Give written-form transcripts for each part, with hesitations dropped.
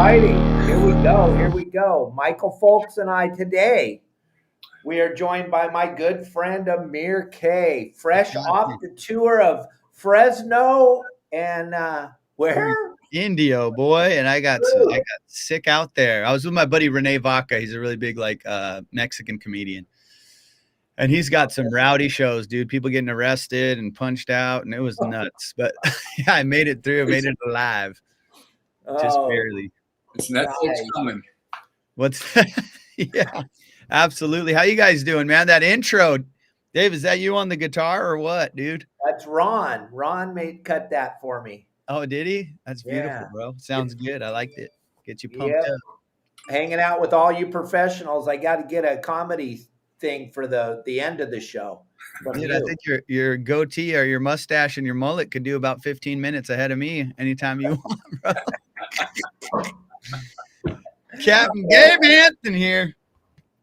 righty. Here we go. Here we go. Michael Folks and I today, we are joined by my good friend Amir K. Fresh off the tour of Fresno and where? Indio, boy. And I got sick out there. I was with my buddy Rene Vaca. He's a really big Mexican comedian. And he's got some rowdy shows, dude. People getting arrested and punched out, and it was nuts. But yeah, I made it through. I made it alive. Just barely. It's Netflix coming. What's yeah, absolutely. How you guys doing, man? That intro, Dave, is that you on the guitar or what, dude? That's Ron. Ron cut that for me. Oh, did he? That's beautiful, bro. Sounds good. I liked it. Get you pumped up. Hanging out with all you professionals. I got to get a comedy thing for the end of the show. Dude, I think your goatee or your mustache and your mullet could do about 15 minutes ahead of me anytime you want, bro. Captain Gabe Hampton here.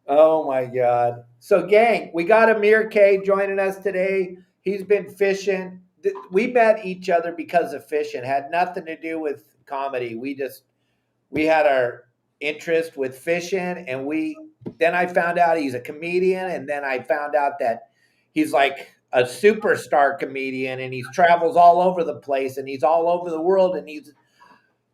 Oh my God. So gang, we got Amir K joining us today. He's been fishing. We met each other because of fishing. Had nothing to do with comedy. We had our interest with fishing, and then I found out he's a comedian, and then I found out that he's like a superstar comedian, and he travels all over the place, and he's all over the world, and he's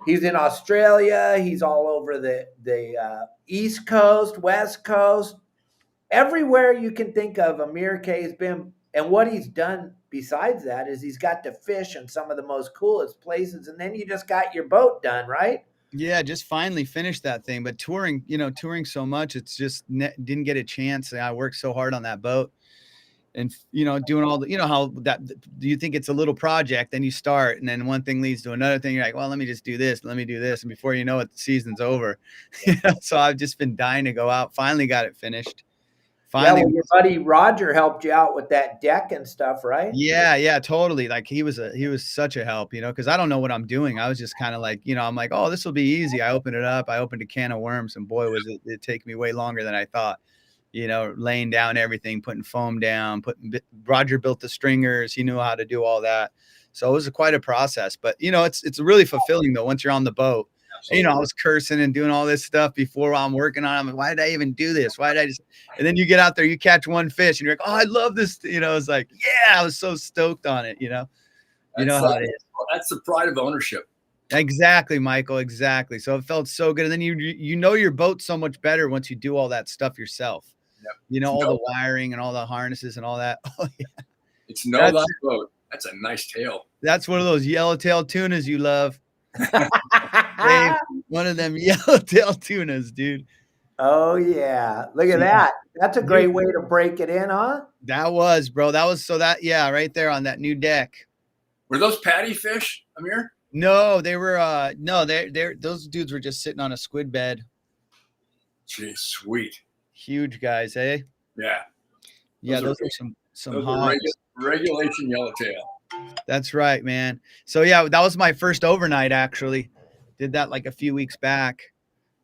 in Australia. He's all over the East Coast, West Coast, everywhere you can think of. Amir K has been, and what he's done besides that is he's got to fish in some of the most coolest places, and then you just got your boat done, right? Yeah, just finally finished that thing. But touring so much, it's just didn't get a chance. I worked so hard on that boat. And, doing all the, how that you think it's a little project, then you start, and then one thing leads to another thing. You're like, well, let me just do this. Let me do this. And before you know it, the season's over. So I've just been dying to go out. Finally got it finished. Finally. Your buddy Roger helped you out with that deck and stuff, right? Yeah, totally. Like he was such a help, because I don't know what I'm doing. I was just kind of like, I'm like, oh, this will be easy. I opened it up. I opened a can of worms, and boy, was it take me way longer than I thought. Laying down everything, putting foam down, Roger built the stringers. He knew how to do all that. So it was quite a process, but it's really fulfilling though, once you're on the boat. And, I was cursing and doing all this stuff before I'm working on it. I'm like, why did I even do this? Why did I just, and then you get out there, you catch one fish and you're like, oh, I love this. It's like, yeah, I was so stoked on it. You know how it is. That's the pride of ownership. Exactly, Michael. Exactly. So it felt so good. And then you know your boat so much better once you do all that stuff yourself. Yep. All the wiring and all the harnesses and all that. Oh yeah. It's that boat. That's a nice tail. That's one of those yellowtail tunas you love. Dave, one of them yellowtail tunas, dude. Oh yeah. Look at that. That's a great way to break it in, huh? That was, bro. That was right there on that new deck. Were those patty fish, Amir? No, they were those dudes were just sitting on a squid bed. Gee, sweet. Huge guys, eh? Yeah. Yeah, those are some regulation yellowtail. That's right, man. So yeah, that was my first overnight actually. Did that like a few weeks back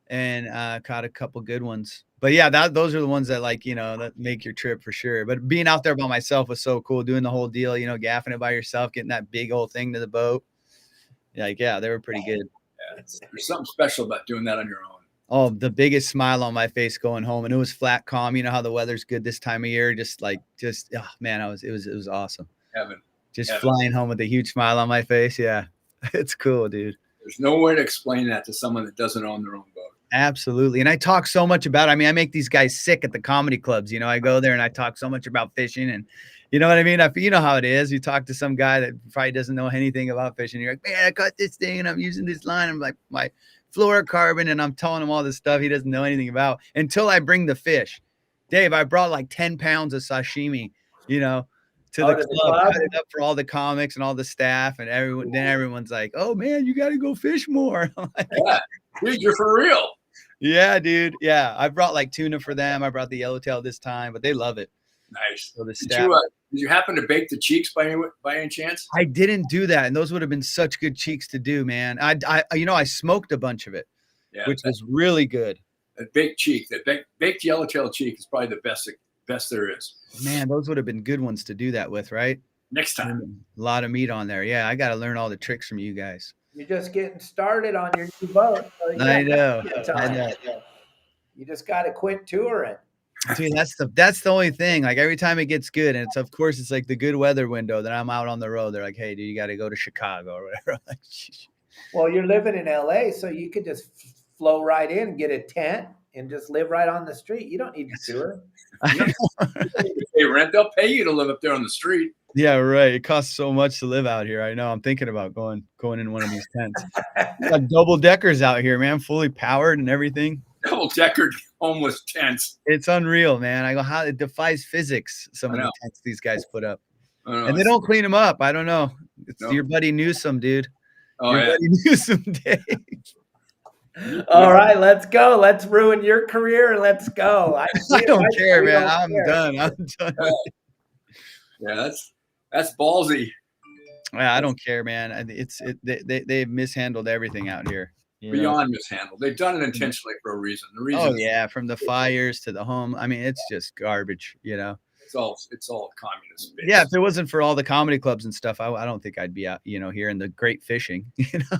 and caught a couple good ones. But yeah, those are the ones that that make your trip for sure. But being out there by myself was so cool, doing the whole deal, gaffing it by yourself, getting that big old thing to the boat. Like, yeah, they were pretty good. Yeah, there's something special about doing that on your own. Oh, the biggest smile on my face going home, and it was flat calm. You know how the weather's good this time of year. Oh man, it was awesome. Heaven. Flying home with a huge smile on my face. Yeah, it's cool, dude. There's no way to explain that to someone that doesn't own their own boat. Absolutely. And I talk so much about it. I mean, I make these guys sick at the comedy clubs. I go there and I talk so much about fishing, and you know what I mean? You know how it is. You talk to some guy that probably doesn't know anything about fishing. You're like, man, I caught this thing and I'm using this line. I'm like, my fluorocarbon, and I'm telling him all this stuff he doesn't know anything about until I bring the fish. Dave, I brought like 10 pounds of sashimi, to the club, cut it up for all the comics and all the staff, and everyone's like, oh man, you got to go fish more. Like, yeah, dude, you're for real. Yeah, dude. Yeah. I brought like tuna for them. I brought the yellowtail this time, but they love it. Nice. So did you happen to bake the cheeks by any chance? I didn't do that, and those would have been such good cheeks to do, man. I smoked a bunch of it, which was really good. A baked cheek, baked yellowtail cheek is probably the best there is. Man, those would have been good ones to do that with, right? Next time. A lot of meat on there. Yeah, I got to learn all the tricks from you guys. You're just getting started on your new boat. So you I got know. plenty of I time. know. You just got to quit touring. Dude, that's the only thing. Like every time it gets good, and it's of course it's like the good weather window that I'm out on the road. They're like, "Hey, dude, you got to go to Chicago or whatever." I'm like, "Sheesh." Well, you're living in LA, so you could just flow right in, get a tent, and just live right on the street. You don't need to tour. If they rent, they'll pay you to live up there on the street. Yeah, right. It costs so much to live out here. I know. I'm thinking about going in one of these tents. We got double deckers out here, man, fully powered and everything. Double-decker homeless tents. It's unreal, man. I go, how it defies physics. Some of the tents these guys put up, and they don't clean them up. I don't know. It's your buddy Newsom, dude. Oh, your buddy Newsom, Dave. All right, let's go. Let's ruin your career and let's go. I don't care, man. I'm done. I'm done. Yeah, that's ballsy. Yeah, I don't care, man. They've mishandled everything out here. Beyond mishandled. They've done it intentionally for a reason. The reason. Oh yeah, from the fires to the home. I mean, it's just garbage, you know. It's all communist based. Yeah, if it wasn't for all the comedy clubs and stuff, I don't think I'd be out, you know, here in the great fishing. You know,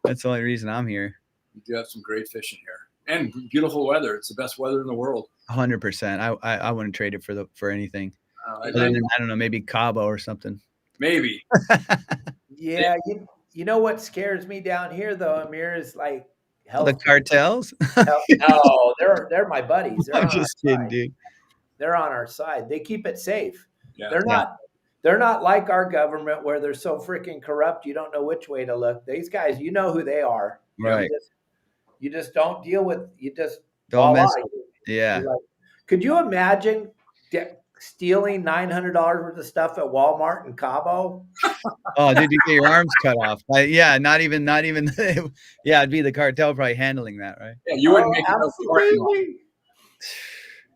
that's the only reason I'm here. You do have some great fishing here and beautiful weather. It's the best weather in the world. 100%. I wouldn't trade it for anything. I don't know, maybe Cabo or something. Maybe. Yeah, you know what scares me down here though, Amir, is like health. The cartels? No, they're my buddies. I'm just kidding, dude. They're on our side. They keep it safe. Yeah. They're not like our government where they're so freaking corrupt you don't know which way to look. These guys, you know who they are. Right. You just don't deal with. You just don't mess. Yeah. Like, could you imagine stealing $900 worth of stuff at Walmart in Cabo? Oh, dude, you get your arms cut off. Yeah, not even. Yeah, it'd be the cartel probably handling that, right? Yeah, you wouldn't make absolutely.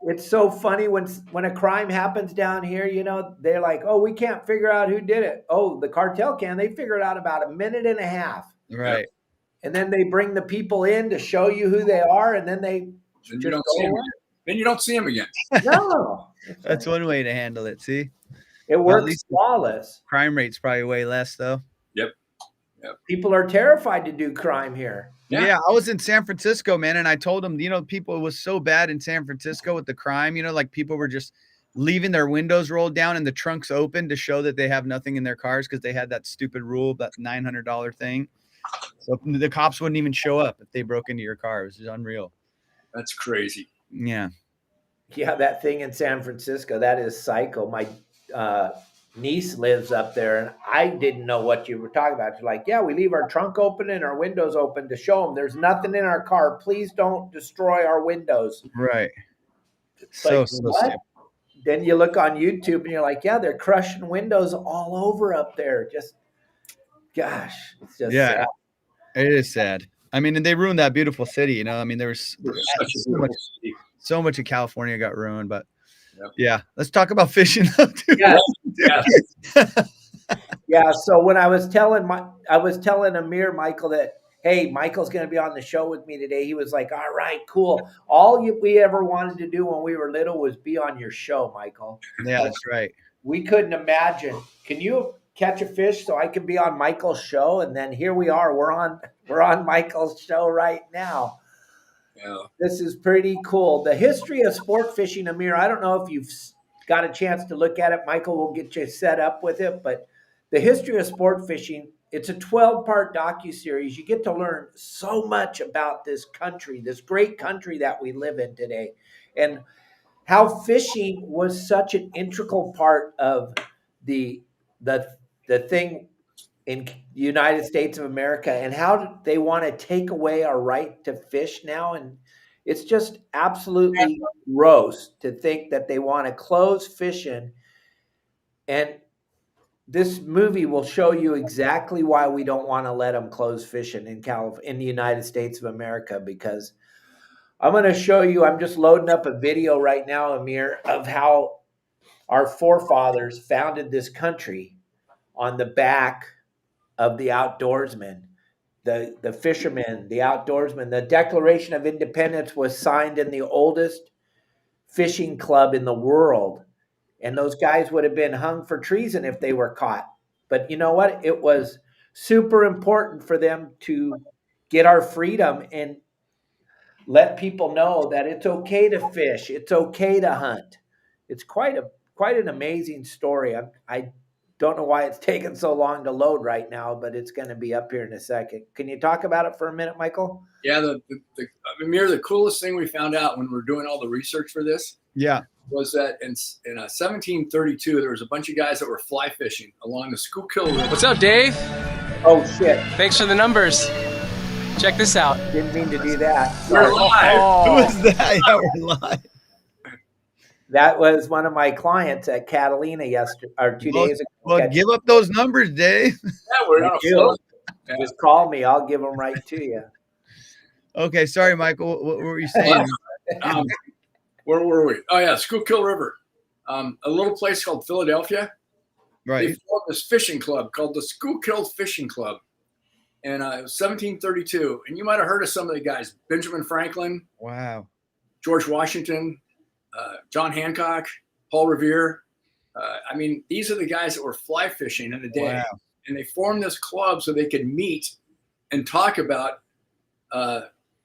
It's so funny when a crime happens down here, you know, they're like, oh, we can't figure out who did it. Oh, the cartel can. They figure it out about a minute and a half. Right. And then they bring the people in to show you who they are, and then you don't see them. Then you don't see them again. No. That's one way to handle it, see? It works flawless. Crime rate's probably way less, though. Yep. People are terrified to do crime here. Yeah, I was in San Francisco, man, and I told them, you know, people, it was so bad in San Francisco with the crime, you know, like people were just leaving their windows rolled down and the trunks open to show that they have nothing in their cars because they had that stupid rule, that $900 thing. So the cops wouldn't even show up if they broke into your car. It was just unreal. That's crazy. Yeah. Yeah, that thing in San Francisco, that is psycho. My niece lives up there, and I didn't know what you were talking about. You're like, yeah, we leave our trunk open and our windows open to show them there's nothing in our car. Please don't destroy our windows. Right. So then you look on YouTube and you're like, yeah, they're crushing windows all over up there. Just, gosh, it's just sad. It is sad. I mean, and they ruined that beautiful city, you know. I mean, there was so much of California got ruined, but yeah, let's talk about fishing. Yeah. So when I was telling Amir, Michael, that, hey, Michael's going to be on the show with me today. He was like, all right, cool. We ever wanted to do when we were little was be on your show, Michael. Yeah, that's right. We couldn't imagine. Can you catch a fish so I can be on Michael's show? And then here we are. We're on Michael's show right now. Yeah. This is pretty cool. The history of sport fishing, Amir, I don't know if you've got a chance to look at it. Michael will get you set up with it. But the history of sport fishing, it's a 12-part docuseries. You get to learn so much about this country, this great country that we live in today, and how fishing was such an integral part of the thing in the United States of America, and how they want to take away our right to fish now. And it's just absolutely gross to think that they want to close fishing. And this movie will show you exactly why we don't want to let them close fishing in the United States of America, because I'm going to show you, I'm just loading up a video right now, Amir, of how our forefathers founded this country on the back of the outdoorsmen, the fishermen, the outdoorsmen. The Declaration of Independence was signed in the oldest fishing club in the world. And those guys would have been hung for treason if they were caught. But you know what? It was super important for them to get our freedom and let people know that it's okay to fish. It's okay to hunt. It's quite an amazing story. I don't know why it's taken so long to load right now, but it's going to be up here in a second. Can you talk about it for a minute, Michael? Yeah, Amir, the coolest thing we found out when we were doing all the research for this, was that in 1732 there was a bunch of guys that were fly fishing along the Schuylkill River. What's up, Dave? Oh shit! Thanks for the numbers. Check this out. Didn't mean to do that. We're live. Who was that? Yeah, we're live. That was one of my clients at Catalina yesterday or 2 days ago. Well, give up those numbers, Dave. Yeah, we're on a float. Yeah. Just call me. I'll give them right to you. Okay, sorry, Michael. What were you saying? Where were we? Oh yeah, Schuylkill River. A little place called Philadelphia. Right. They formed this fishing club called the Schuylkill Fishing Club. And it was 1732. And you might have heard of some of the guys. Benjamin Franklin. Wow. George Washington. John Hancock. Paul Revere. I mean, these are the guys that were fly fishing in the day. Wow. And they formed this club so they could meet and talk about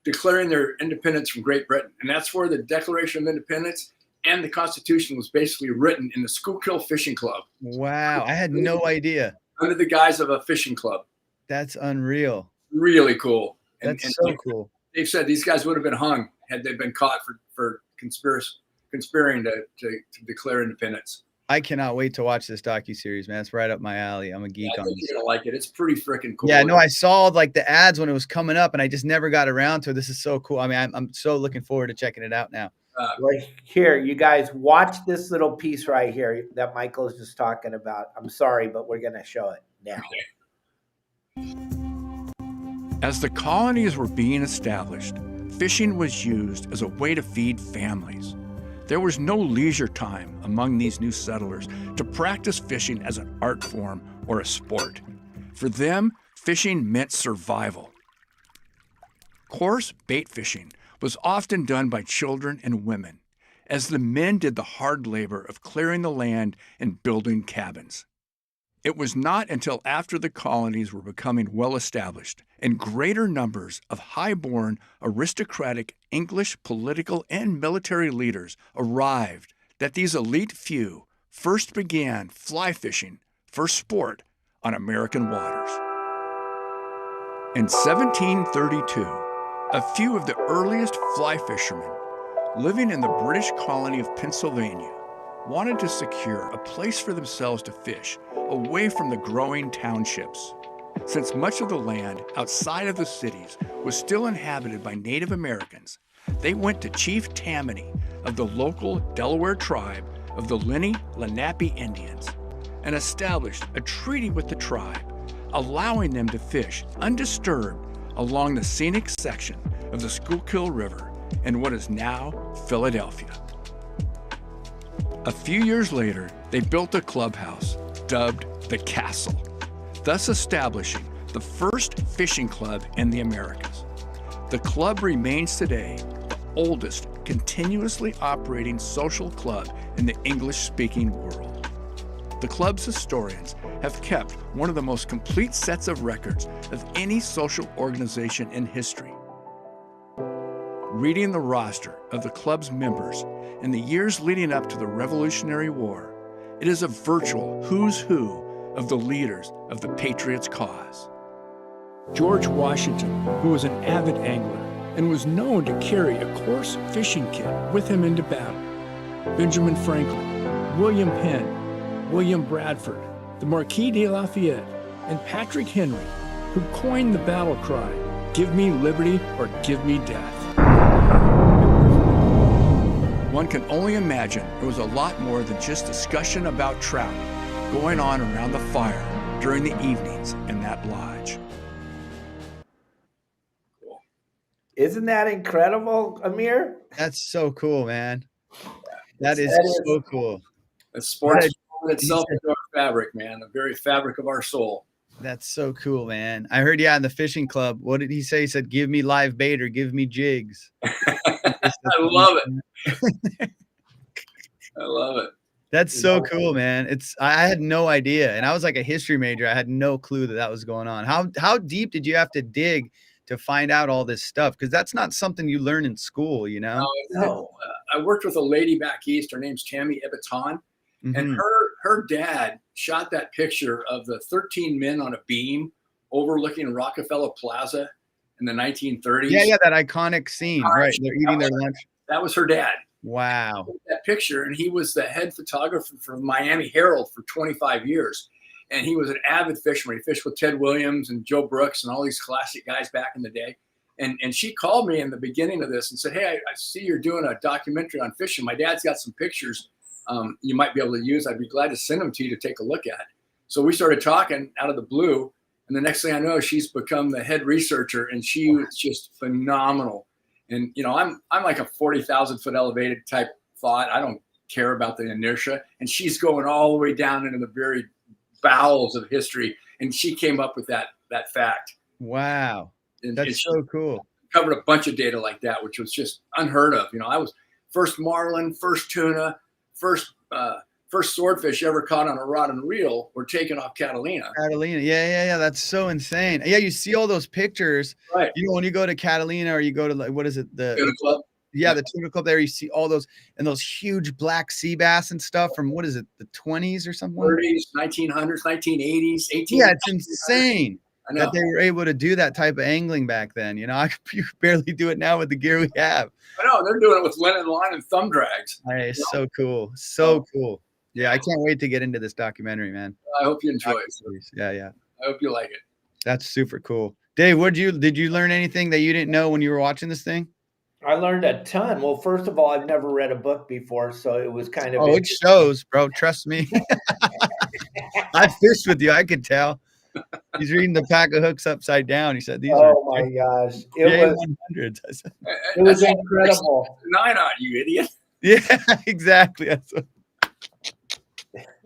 declaring their independence from Great Britain. And that's where the Declaration of Independence and the Constitution was basically written in the Schuylkill Fishing Club. Wow. I had no idea. Under the guise of a fishing club. That's unreal. Really cool. That's so cool. They've said these guys would have been hung had they been caught for conspiring to declare independence. I cannot wait to watch this docuseries, man. It's right up my alley. I'm a geek on I think this. you're gonna like it. It's pretty freaking cool. Yeah, no, I saw like the ads when it was coming up, and I just never got around to it. This is so cool. I mean, I'm so looking forward to checking it out now. Well, here, you guys watch this little piece right here that Michael is just talking about. I'm sorry, but we're going to show it now. As the colonies were being established, fishing was used as a way to feed families. There was no leisure time among these new settlers to practice fishing as an art form or a sport. For them, fishing meant survival. Coarse bait fishing was often done by children and women, as the men did the hard labor of clearing the land and building cabins. It was not until after the colonies were becoming well established and greater numbers of high-born, aristocratic English political and military leaders arrived that these elite few first began fly fishing for sport on American waters. In 1732, a few of the earliest fly fishermen living in the British colony of Pennsylvania wanted to secure a place for themselves to fish away from the growing townships. Since much of the land outside of the cities was still inhabited by Native Americans, they went to Chief Tammany of the local Delaware tribe of the Lenape Indians and established a treaty with the tribe, allowing them to fish undisturbed along the scenic section of the Schuylkill River in what is now Philadelphia. A few years later, they built a clubhouse dubbed the Castle, thus establishing the first fishing club in the Americas. The club remains today the oldest continuously operating social club in the English-speaking world. The club's historians have kept one of the most complete sets of records of any social organization in history. Reading the roster of the club's members in the years leading up to the Revolutionary War, it is a virtual who's who of the leaders of the Patriots' cause. George Washington, who was an avid angler and was known to carry a coarse fishing kit with him into battle. Benjamin Franklin, William Penn, William Bradford, the Marquis de Lafayette, and Patrick Henry, who coined the battle cry, "Give me liberty or give me death." One can only imagine it was a lot more than just discussion about trout going on around the fire during the evenings in that lodge. Isn't that incredible, Amir? That's so cool, man. That is so cool. The sports in itself is our fabric, man, the very fabric of our soul. That's so cool, man. I heard, in the fishing club, what did he say? He said, "Give me live bait or give me jigs." I love it. I love it. That's so cool, man. I had no idea. And I was like a history major. I had no clue that was going on. How deep did you have to dig to find out all this stuff? Because that's not something you learn in school, you know? No. I worked with a lady back east. Her name's Tammy Ebaton. And her dad shot that picture of the 13 men on a beam overlooking Rockefeller Plaza in the 1930s. Yeah, that iconic scene, right? They're eating their lunch. That was her dad. Wow. That picture, and he was the head photographer for Miami Herald for 25 years. And he was an avid fisherman. He fished with Ted Williams and Joe Brooks and all these classic guys back in the day. And she called me in the beginning of this and said, hey, I see you're doing a documentary on fishing. My dad's got some pictures you might be able to use. I'd be glad to send them to you to take a look at. So we started talking out of the blue. And the next thing I know, she's become the head researcher, and she was just phenomenal. And, you know, I'm like a 40,000 foot elevated type thought. I don't care about the inertia. And she's going all the way down into the very bowels of history. And she came up with that fact. Wow. And that's so cool. Covered a bunch of data like that, which was just unheard of. You know, I was first marlin, first tuna, first swordfish ever caught on a rod and reel were taken off Catalina. Yeah. That's so insane. Yeah, you see all those pictures. Right. You know, when you go to Catalina or you go to, like, what is it? The Tuna Club. Yeah, the tuna club there. You see all those and those huge black sea bass and stuff from, what is it, the 20s or something? 30s, 1900s, 1980s, 1800s. Yeah, it's insane that they were able to do that type of angling back then. You know, you could barely do it now with the gear we have. I know. They're doing it with linen line and thumb drags. Hey, so cool. So cool. Yeah, I can't wait to get into this documentary, man. I hope you enjoy it. Yeah. I hope you like it. That's super cool. Dave, did you learn anything that you didn't know when you were watching this thing? I learned a ton. Well, first of all, I've never read a book before, so it was kind of. Oh, it shows, bro. Trust me. I fished with you. I could tell. He's reading the pack of hooks upside down. He said, "These are." Oh my gosh! It was 100s. I said, it was incredible. 9 on you, idiot. Yeah, exactly.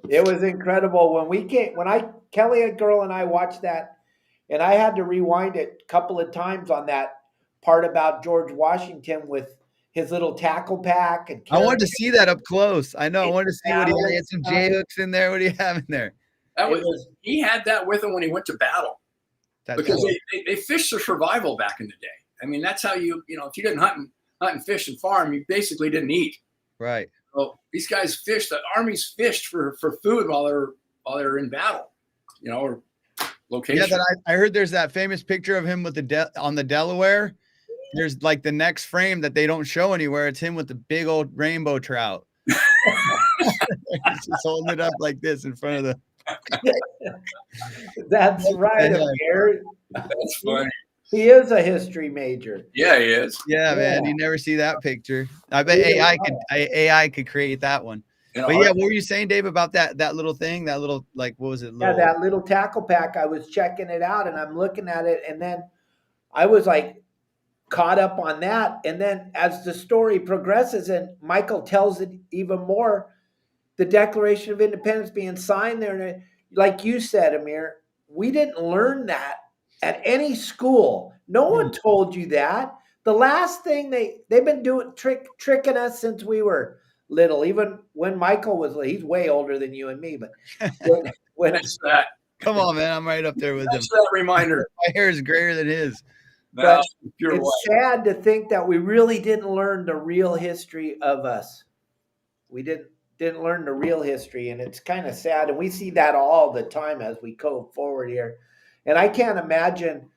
It was incredible when Kelly girl and I watched that, and I had to rewind it a couple of times on that part about George Washington with his little tackle pack. And I wanted to see that up close. I know. I wanted to see what he had. Some J hooks in there. What do you have in there? He had that with him when he went to battle. Because they fished for survival back in the day. I mean, that's how if you didn't hunt and fish and farm, you basically didn't eat. Right. So these guys fished. The armies fished for food while they're in battle. You know, or location. Yeah, I heard there's that famous picture of him with on the Delaware. There's like the next frame that they don't show anywhere. It's him with the big old rainbow trout. He's just holding it up like this in front of the. That's right, Amir. That's funny. He is a history major. Yeah, he is. Yeah, man. You never see that picture. I bet AI could create that one. But yeah, what were you saying, Dave, about that little thing? That little, like, what was it? Yeah, that little tackle pack. I was checking it out and I'm looking at it, and then I was like caught up on that. And then as the story progresses and Michael tells it even more, the Declaration of Independence being signed there, and like you said, Amir, we didn't learn that at any school. No one told you that. The last thing they've been doing tricking us since we were little. Even when Michael was, he's way older than you and me, but when that's that. Come on, man, I'm right up there with him. That's that reminder. My hair is grayer than his. But it's sad to think that we really didn't learn the real history of us. We didn't learn the real history, and it's kind of sad. And we see that all the time as we go forward here. And I can't imagine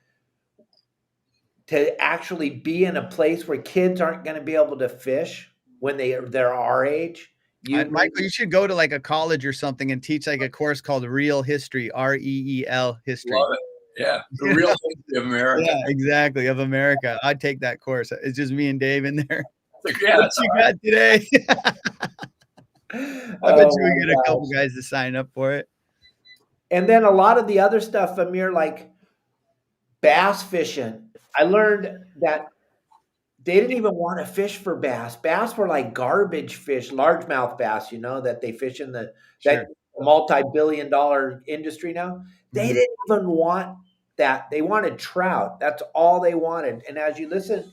to actually be in a place where kids aren't going to be able to fish when they're our age. Michael, you should go to like a college or something and teach like a course called Real History, REEL history. Love it. Yeah, the real history of America. Yeah, exactly, of America. I'd take that course. It's just me and Dave in there. Yeah, what you got today? I bet you we get a couple guys to sign up for it. And then a lot of the other stuff, Amir, like bass fishing. I learned that they didn't even want to fish for bass. Bass were like garbage fish, largemouth bass, that they fish in that multi-billion-dollar industry now. They didn't even want that. They wanted trout. That's all they wanted. And as you listen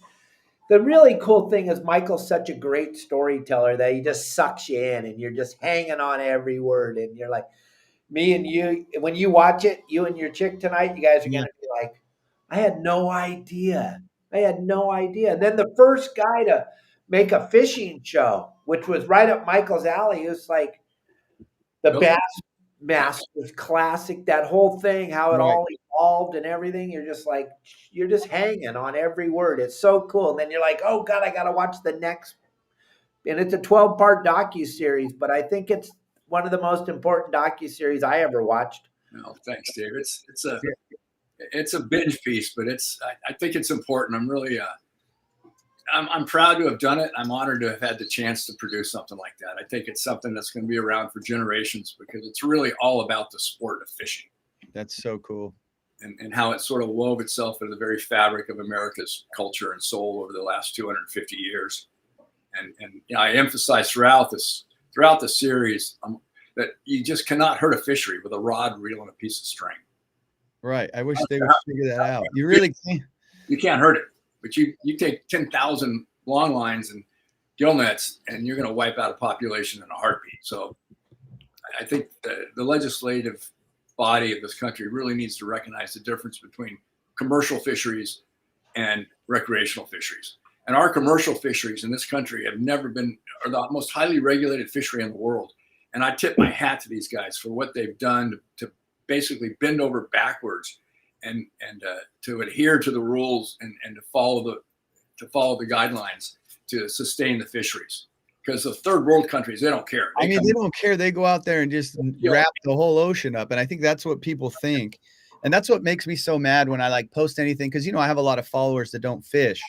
The really cool thing is Michael's such a great storyteller that he just sucks you in and you're just hanging on every word. And you're like, me and you, when you watch it, you and your chick tonight, you guys are Yeah. going to be like, I had no idea. I had no idea. And then the first guy to make a fishing show, which was right up Michael's alley, it was like the Nope. Bass Masters Classic, that whole thing, how it Right. all evolved and everything. You're just like, you're just hanging on every word. It's so cool. And then you're like, oh God, I got to watch the next. And it's a 12-part docuseries, but I think it's one of the most important docuseries I ever watched. No, thanks, Dave. It's a binge piece, but I think it's important. I'm really I'm proud to have done it. I'm honored to have had the chance to produce something like that. I think it's something that's going to be around for generations because it's really all about the sport of fishing. That's so cool. And how it sort of wove itself into the very fabric of America's culture and soul over the last 250 years. And you know, I emphasize throughout the series that you just cannot hurt a fishery with a rod, reel, and a piece of string. Right. I wish they would figure that out. You really can't. You can't hurt it, but you take 10,000 long lines and gill nets, and you're going to wipe out a population in a heartbeat. So I think the legislative body of this country really needs to recognize the difference between commercial fisheries and recreational fisheries. And our commercial fisheries in this country are the most highly regulated fishery in the world. And I tip my hat to these guys for what they've done to basically bend over backwards and to adhere to the rules and to follow the guidelines to sustain the fisheries. Because the third world countries, they don't care. They don't care. They go out there and just wrap the whole ocean up. And I think that's what people think. And that's what makes me so mad when I like post anything. Cause you know, I have a lot of followers that don't fish.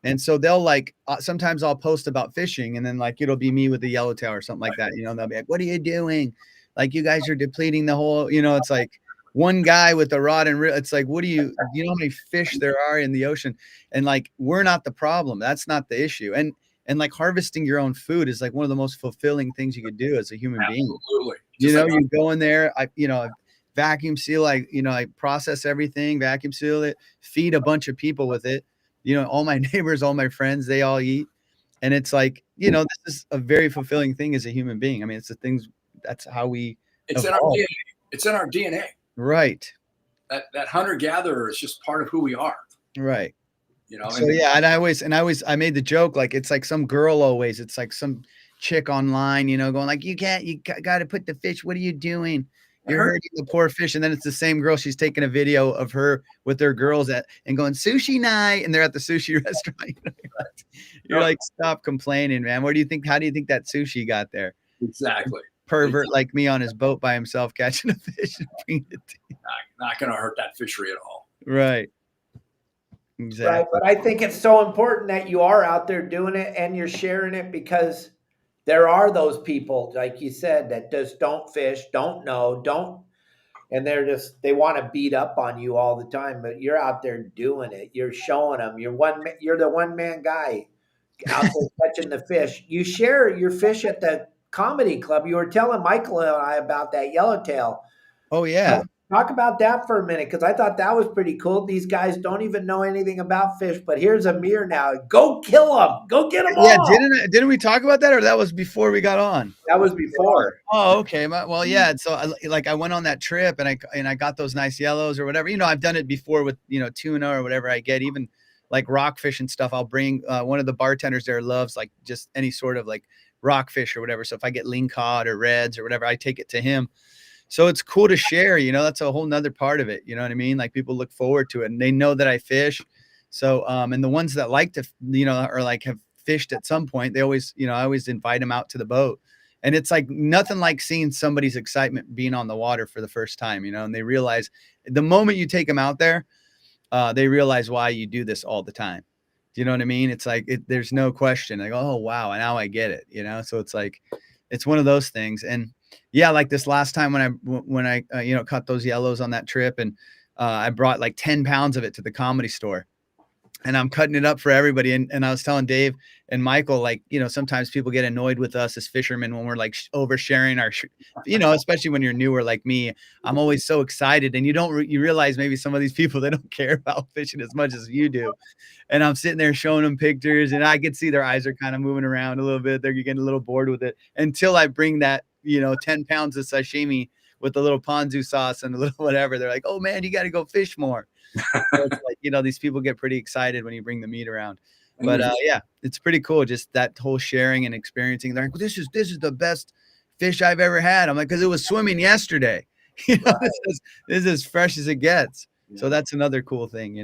And so they'll like, sometimes I'll post about fishing and then like, it'll be me with the yellowtail or something like that. You know, they'll be like, what are you doing? Like you guys are depleting the whole, you know, it's like one guy with a rod and reel. It's like, what do you know how many fish there are in the ocean? And like, we're not the problem. That's not the issue. And like harvesting your own food is like one of the most fulfilling things you could do as a human being. Absolutely. You know, you go in there, I vacuum seal, I process everything, vacuum seal it, feed a bunch of people with it. You know, all my neighbors, all my friends, they all eat. And it's like, you know, this is a very fulfilling thing as a human being. I mean, it's the things, that's how we It's in our DNA. It's in our DNA. Right. That hunter-gatherer is just part of who we are. Right. You know, so yeah, I made the joke, like it's like some girl always, it's like some chick online, you know, going like, you got to put the fish. What are you doing? You're hurting the poor fish. And then it's the same girl. She's taking a video of her with their girls and going sushi night. And they're at the sushi restaurant. You're like, stop complaining, man. How do you think that sushi got there? Exactly. Pervert like me on his boat by himself catching a fish and bringing it to you. Not going to hurt that fishery at all. Right. Exactly. Right. But I think it's so important that you are out there doing it and you're sharing it because there are those people, like you said, that just don't fish, don't know, and they want to beat up on you all the time, but you're out there doing it. You're showing them. You're the one-man guy out there catching the fish. You share your fish at the comedy club. You were telling Michael and I about that yellowtail. Oh yeah. Talk about that for a minute, because I thought that was pretty cool. These guys don't even know anything about fish, but here's Amir now. Go kill them. Go get them all. Yeah, didn't we talk about that, or that was before we got on? That was before. Oh, okay. Well, yeah. So I went on that trip and I got those nice yellows or whatever. You know, I've done it before with, you know, tuna or whatever I get, even like rockfish and stuff. I'll bring one of the bartenders there loves like just any sort of like rockfish or whatever. So if I get lingcod or reds or whatever, I take it to him. So it's cool to share, you know, that's a whole nother part of it. You know what I mean? Like people look forward to it and they know that I fish. So, and the ones that like to, you know, or like have fished at some point, they always, you know, I always invite them out to the boat. And it's like nothing like seeing somebody's excitement being on the water for the first time, you know, and they realize the moment you take them out there, they realize why you do this all the time. Do you know what I mean? It's like, there's no question. Like, oh, wow. And now I get it, you know? So it's like, it's one of those things. And yeah, like this last time when I you know, caught those yellows on that trip and I brought like 10 pounds of it to the comedy store. and I'm cutting it up for everybody. And I was telling Dave and Michael, like, sometimes people get annoyed with us as fishermen when we're like oversharing our, especially when you're newer like me. I'm always so excited, and you realize maybe some of these people, they don't care about fishing as much as you do. And I'm sitting there showing them pictures, and I can see their eyes are kind of moving around a little bit. They're getting a little bored with it until I bring that, 10 pounds of sashimi with a little ponzu sauce and a little whatever. They're like, oh man, you got to go fish more. So it's like, these people get pretty excited when you bring the meat around. But yeah, it's pretty cool. Just that whole sharing and experiencing. They're like, well, this is the best fish I've ever had. I'm like, because it was swimming yesterday. This is as fresh as it gets. Yeah. So that's another cool thing,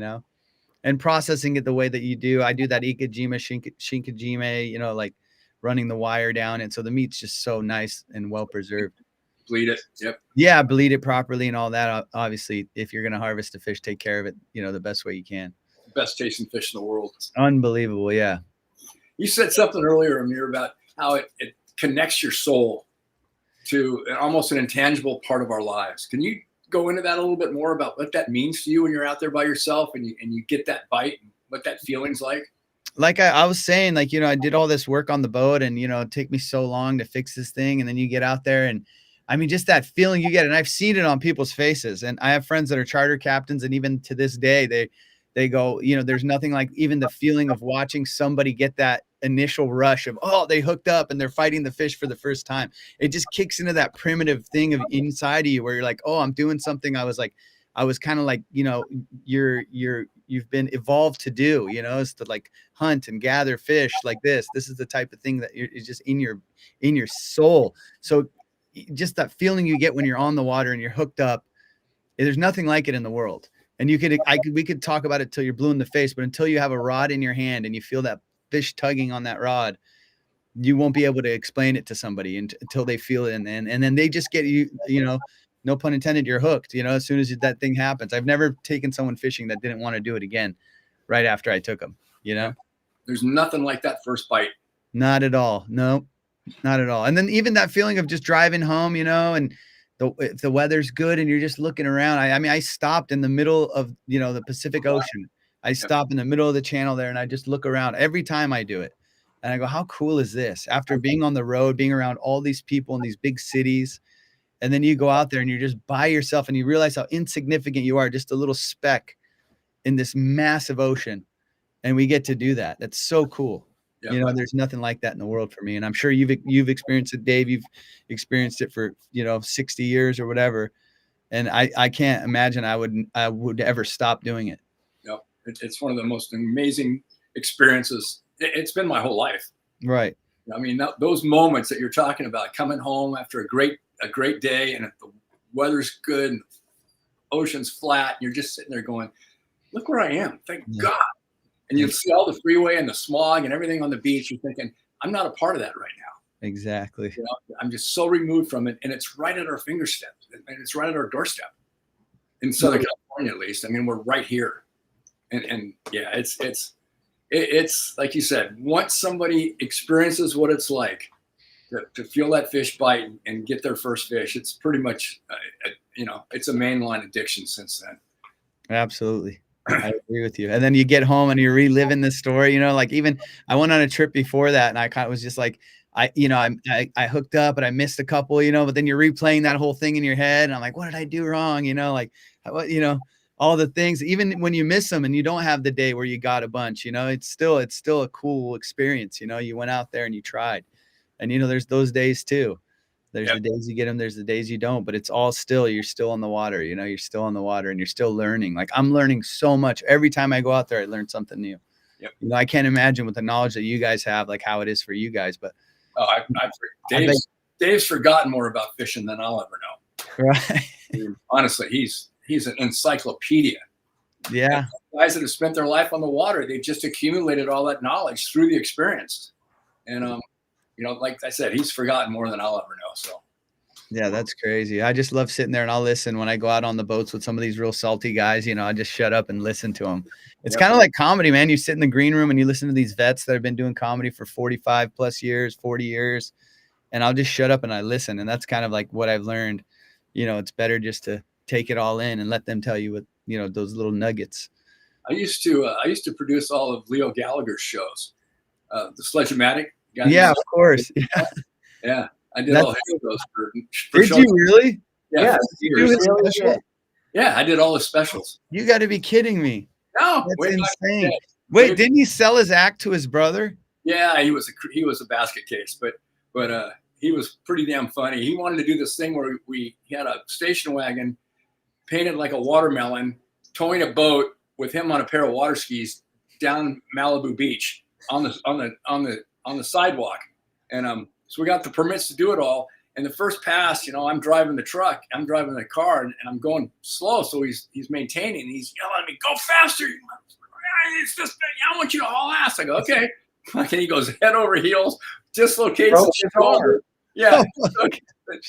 and processing it the way that you do. I do that ikejime, shinkajime, like running the wire down. And so the meat's just so nice and well preserved. Bleed it. Yep. Yeah, bleed it properly and all that. Obviously, if you're going to harvest a fish, take care of it, the best way you can. Best tasting fish in the world. Unbelievable. Yeah. You said something earlier, Amir, about how it connects your soul to almost an intangible part of our lives. Can you go into that a little bit more about what that means to you when you're out there by yourself and you get that bite and what that feeling's like? Like I was saying, like, I did all this work on the boat, and, it took me so long to fix this thing. And then you get out there, and I mean, just that feeling you get, and I've seen it on people's faces. And I have friends that are charter captains, and even to this day, they go, there's nothing like even the feeling of watching somebody get that initial rush of, oh, they hooked up and they're fighting the fish for the first time. It just kicks into that primitive thing of inside of you where you're like, oh, I'm doing something I was kind of like, you've been evolved to do, is to like hunt and gather fish like this. This is the type of thing that is just in your soul. So just that feeling you get when you're on the water and you're hooked up, there's nothing like it in the world. And we could talk about it till you're blue in the face, but until you have a rod in your hand and you feel that fish tugging on that rod, you won't be able to explain it to somebody until they feel it. And then they just get no pun intended, you're hooked, as soon as that thing happens. I've never taken someone fishing that didn't want to do it again right after I took them, There's nothing like that first bite. Not at all. No, not at all. And then even that feeling of just driving home, and if the weather's good and you're just looking around. I mean, I stopped in the middle of, the Pacific Ocean. I stop in the middle of the channel there, and I just look around every time I do it. And I go, how cool is this? After being on the road, being around all these people in these big cities, and then you go out there and you're just by yourself and you realize how insignificant you are, just a little speck in this massive ocean. And we get to do that. That's so cool. Yeah, there's nothing like that in the world for me. And I'm sure you've experienced it, Dave. You've experienced it for, 60 years or whatever. And I can't imagine I would ever stop doing it. Yeah. It's one of the most amazing experiences. It's been my whole life. Right. I mean, those moments that you're talking about, coming home after a great day, and if the weather's good and the ocean's flat, and you're just sitting there going, look where I am. Thank God. And you see all the freeway and the smog and everything on the beach. You're thinking, I'm not a part of that right now. Exactly. I'm just so removed from it. And it's right at our fingerstep. And it's right at our doorstep. In Southern California, at least. I mean, we're right here. And yeah, it's like you said, once somebody experiences what it's like to feel that fish bite and get their first fish, it's pretty much, it's a mainline addiction since then. Absolutely. I agree with you. And then you get home and you're reliving this story, like even I went on a trip before that, and I kind of was just like, I hooked up and I missed a couple, but then you're replaying that whole thing in your head. And I'm like, what did I do wrong? All the things, even when you miss them and you don't have the day where you got a bunch, it's still a cool experience. You went out there and you tried, and, there's those days too. There's the days you get them. There's the days you don't, but it's all still, you're still on the water, you're still on the water and you're still learning. Like I'm learning so much every time I go out there, I learn something new. Yep. I can't imagine with the knowledge that you guys have, like how it is for you guys, but Dave's forgotten more about fishing than I'll ever know. Right. I mean, honestly, he's an encyclopedia. Yeah. And guys that have spent their life on the water, they've just accumulated all that knowledge through the experience. And, like I said, he's forgotten more than I'll ever know. So, yeah, that's crazy. I just love sitting there and I'll listen when I go out on the boats with some of these real salty guys. I just shut up and listen to them. It's kind of like comedy, man. You sit in the green room and you listen to these vets that have been doing comedy for 45 plus years, 40 years. And I'll just shut up and I listen. And that's kind of like what I've learned. It's better just to take it all in and let them tell you what, those little nuggets. I used to produce all of Leo Gallagher's shows, the Sledge-O-Matic. Yeah, of course. Yeah, I did all his shows for Did shows. you really? Yeah, You do his Really special? did. yeah, I did all the specials. You got to be kidding me. No, That's way back in the insane. day. Wait, didn't he sell his act to his brother? Yeah, he was a basket case, but he was pretty damn funny. He wanted to do this thing where he had a station wagon painted like a watermelon, towing a boat with him on a pair of water skis down Malibu Beach on the sidewalk, and so we got the permits to do it all. And the first pass, I'm driving the truck, I'm driving the car, and I'm going slow, so he's maintaining. He's yelling at me, "Go faster! It's just, I want you to haul ass." I go, "Okay." And he goes head over heels, dislocates his shoulder. Yeah.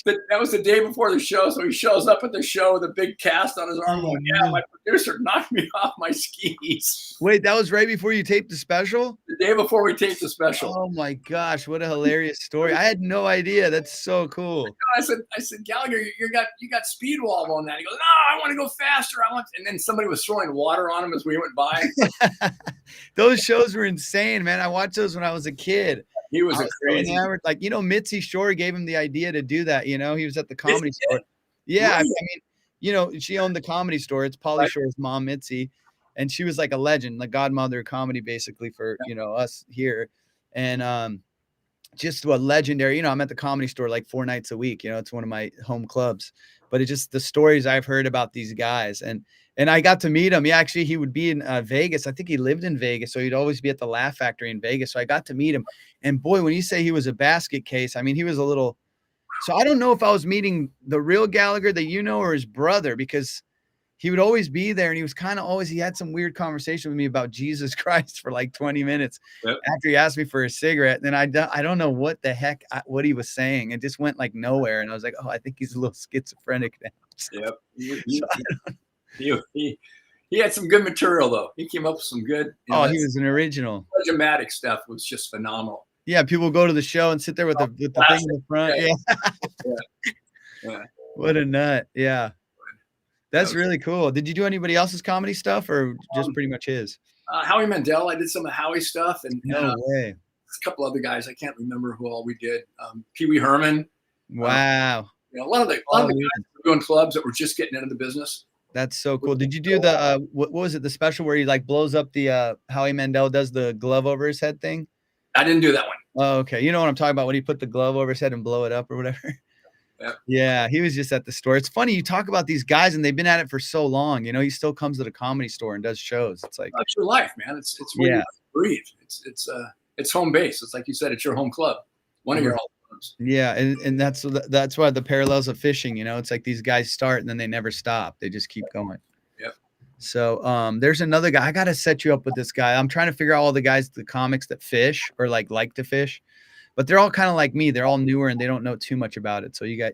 That was the day before the show. So he shows up at the show with a big cast on his arm. Going, "Yeah, my producer knocked me off my skis." Wait, that was right before you taped the special? The day before we taped the special. Oh my gosh, what a hilarious story. I had no idea. That's so cool. I said, "Gallagher, you got speed wall on that." He goes, "No, I want to go faster. And then somebody was throwing water on him as we went by. Those shows were insane, man. I watched those when I was a kid. He was a crazy. Enamored. Like, Mitzi Shore gave him the idea to do that. He was at the comedy store. Yeah. Right. I mean, she owned the comedy store. It's Pauly Shore's mom, Mitzi. And she was like a legend, like godmother of comedy, basically for, us here. And, just a legendary, I'm at the comedy store like 4 nights a week, it's one of my home clubs, but it's just the stories I've heard about these guys. And I got to meet him. Actually, he would be in Vegas. I think he lived in Vegas. So he'd always be at the Laugh Factory in Vegas. So I got to meet him. And boy, when you say he was a basket case, I mean, he was a little, so I don't know if I was meeting the real Gallagher that or his brother, because he would always be there. And he was kind of always, he had some weird conversation with me about Jesus Christ for like 20 minutes after he asked me for a cigarette. And then I don't know what the heck, what he was saying. It just went like nowhere. And I was like, oh, I think he's a little schizophrenic now. So, He had some good material, though. He came up with some good. He was an original. Dramatic stuff was just phenomenal. Yeah, people go to the show and sit there with the thing in the front. Yeah. What a nut. Yeah. That's really cool. Did you do anybody else's comedy stuff or just pretty much his? Howie Mandel. I did some of Howie's stuff. And no way. A couple other guys. I can't remember who all we did. Pee Wee Herman. Wow. A lot of the guys were doing clubs that were just getting into the business. That's so cool. Did you do the what was it? The special where he like blows up the Howie Mandel does the glove over his head thing? I didn't do that one. Oh, okay. You know what I'm talking about when he put the glove over his head and blow it up or whatever. Yeah, he was just at the store. It's funny you talk about these guys and they've been at it for so long. He still comes to the comedy store and does shows. It's like that's your life, man. It's where you breathe. It's home base. It's like you said, it's your home club. One of your home clubs. Yeah, and that's why the parallels of fishing. It's like these guys start and then they never stop. They just keep going. Yep. So there's another guy. I gotta set you up with this guy. I'm trying to figure out all the guys, the comics that fish or like to fish. But they're all kind of like me. They're all newer and they don't know too much about it. So you got,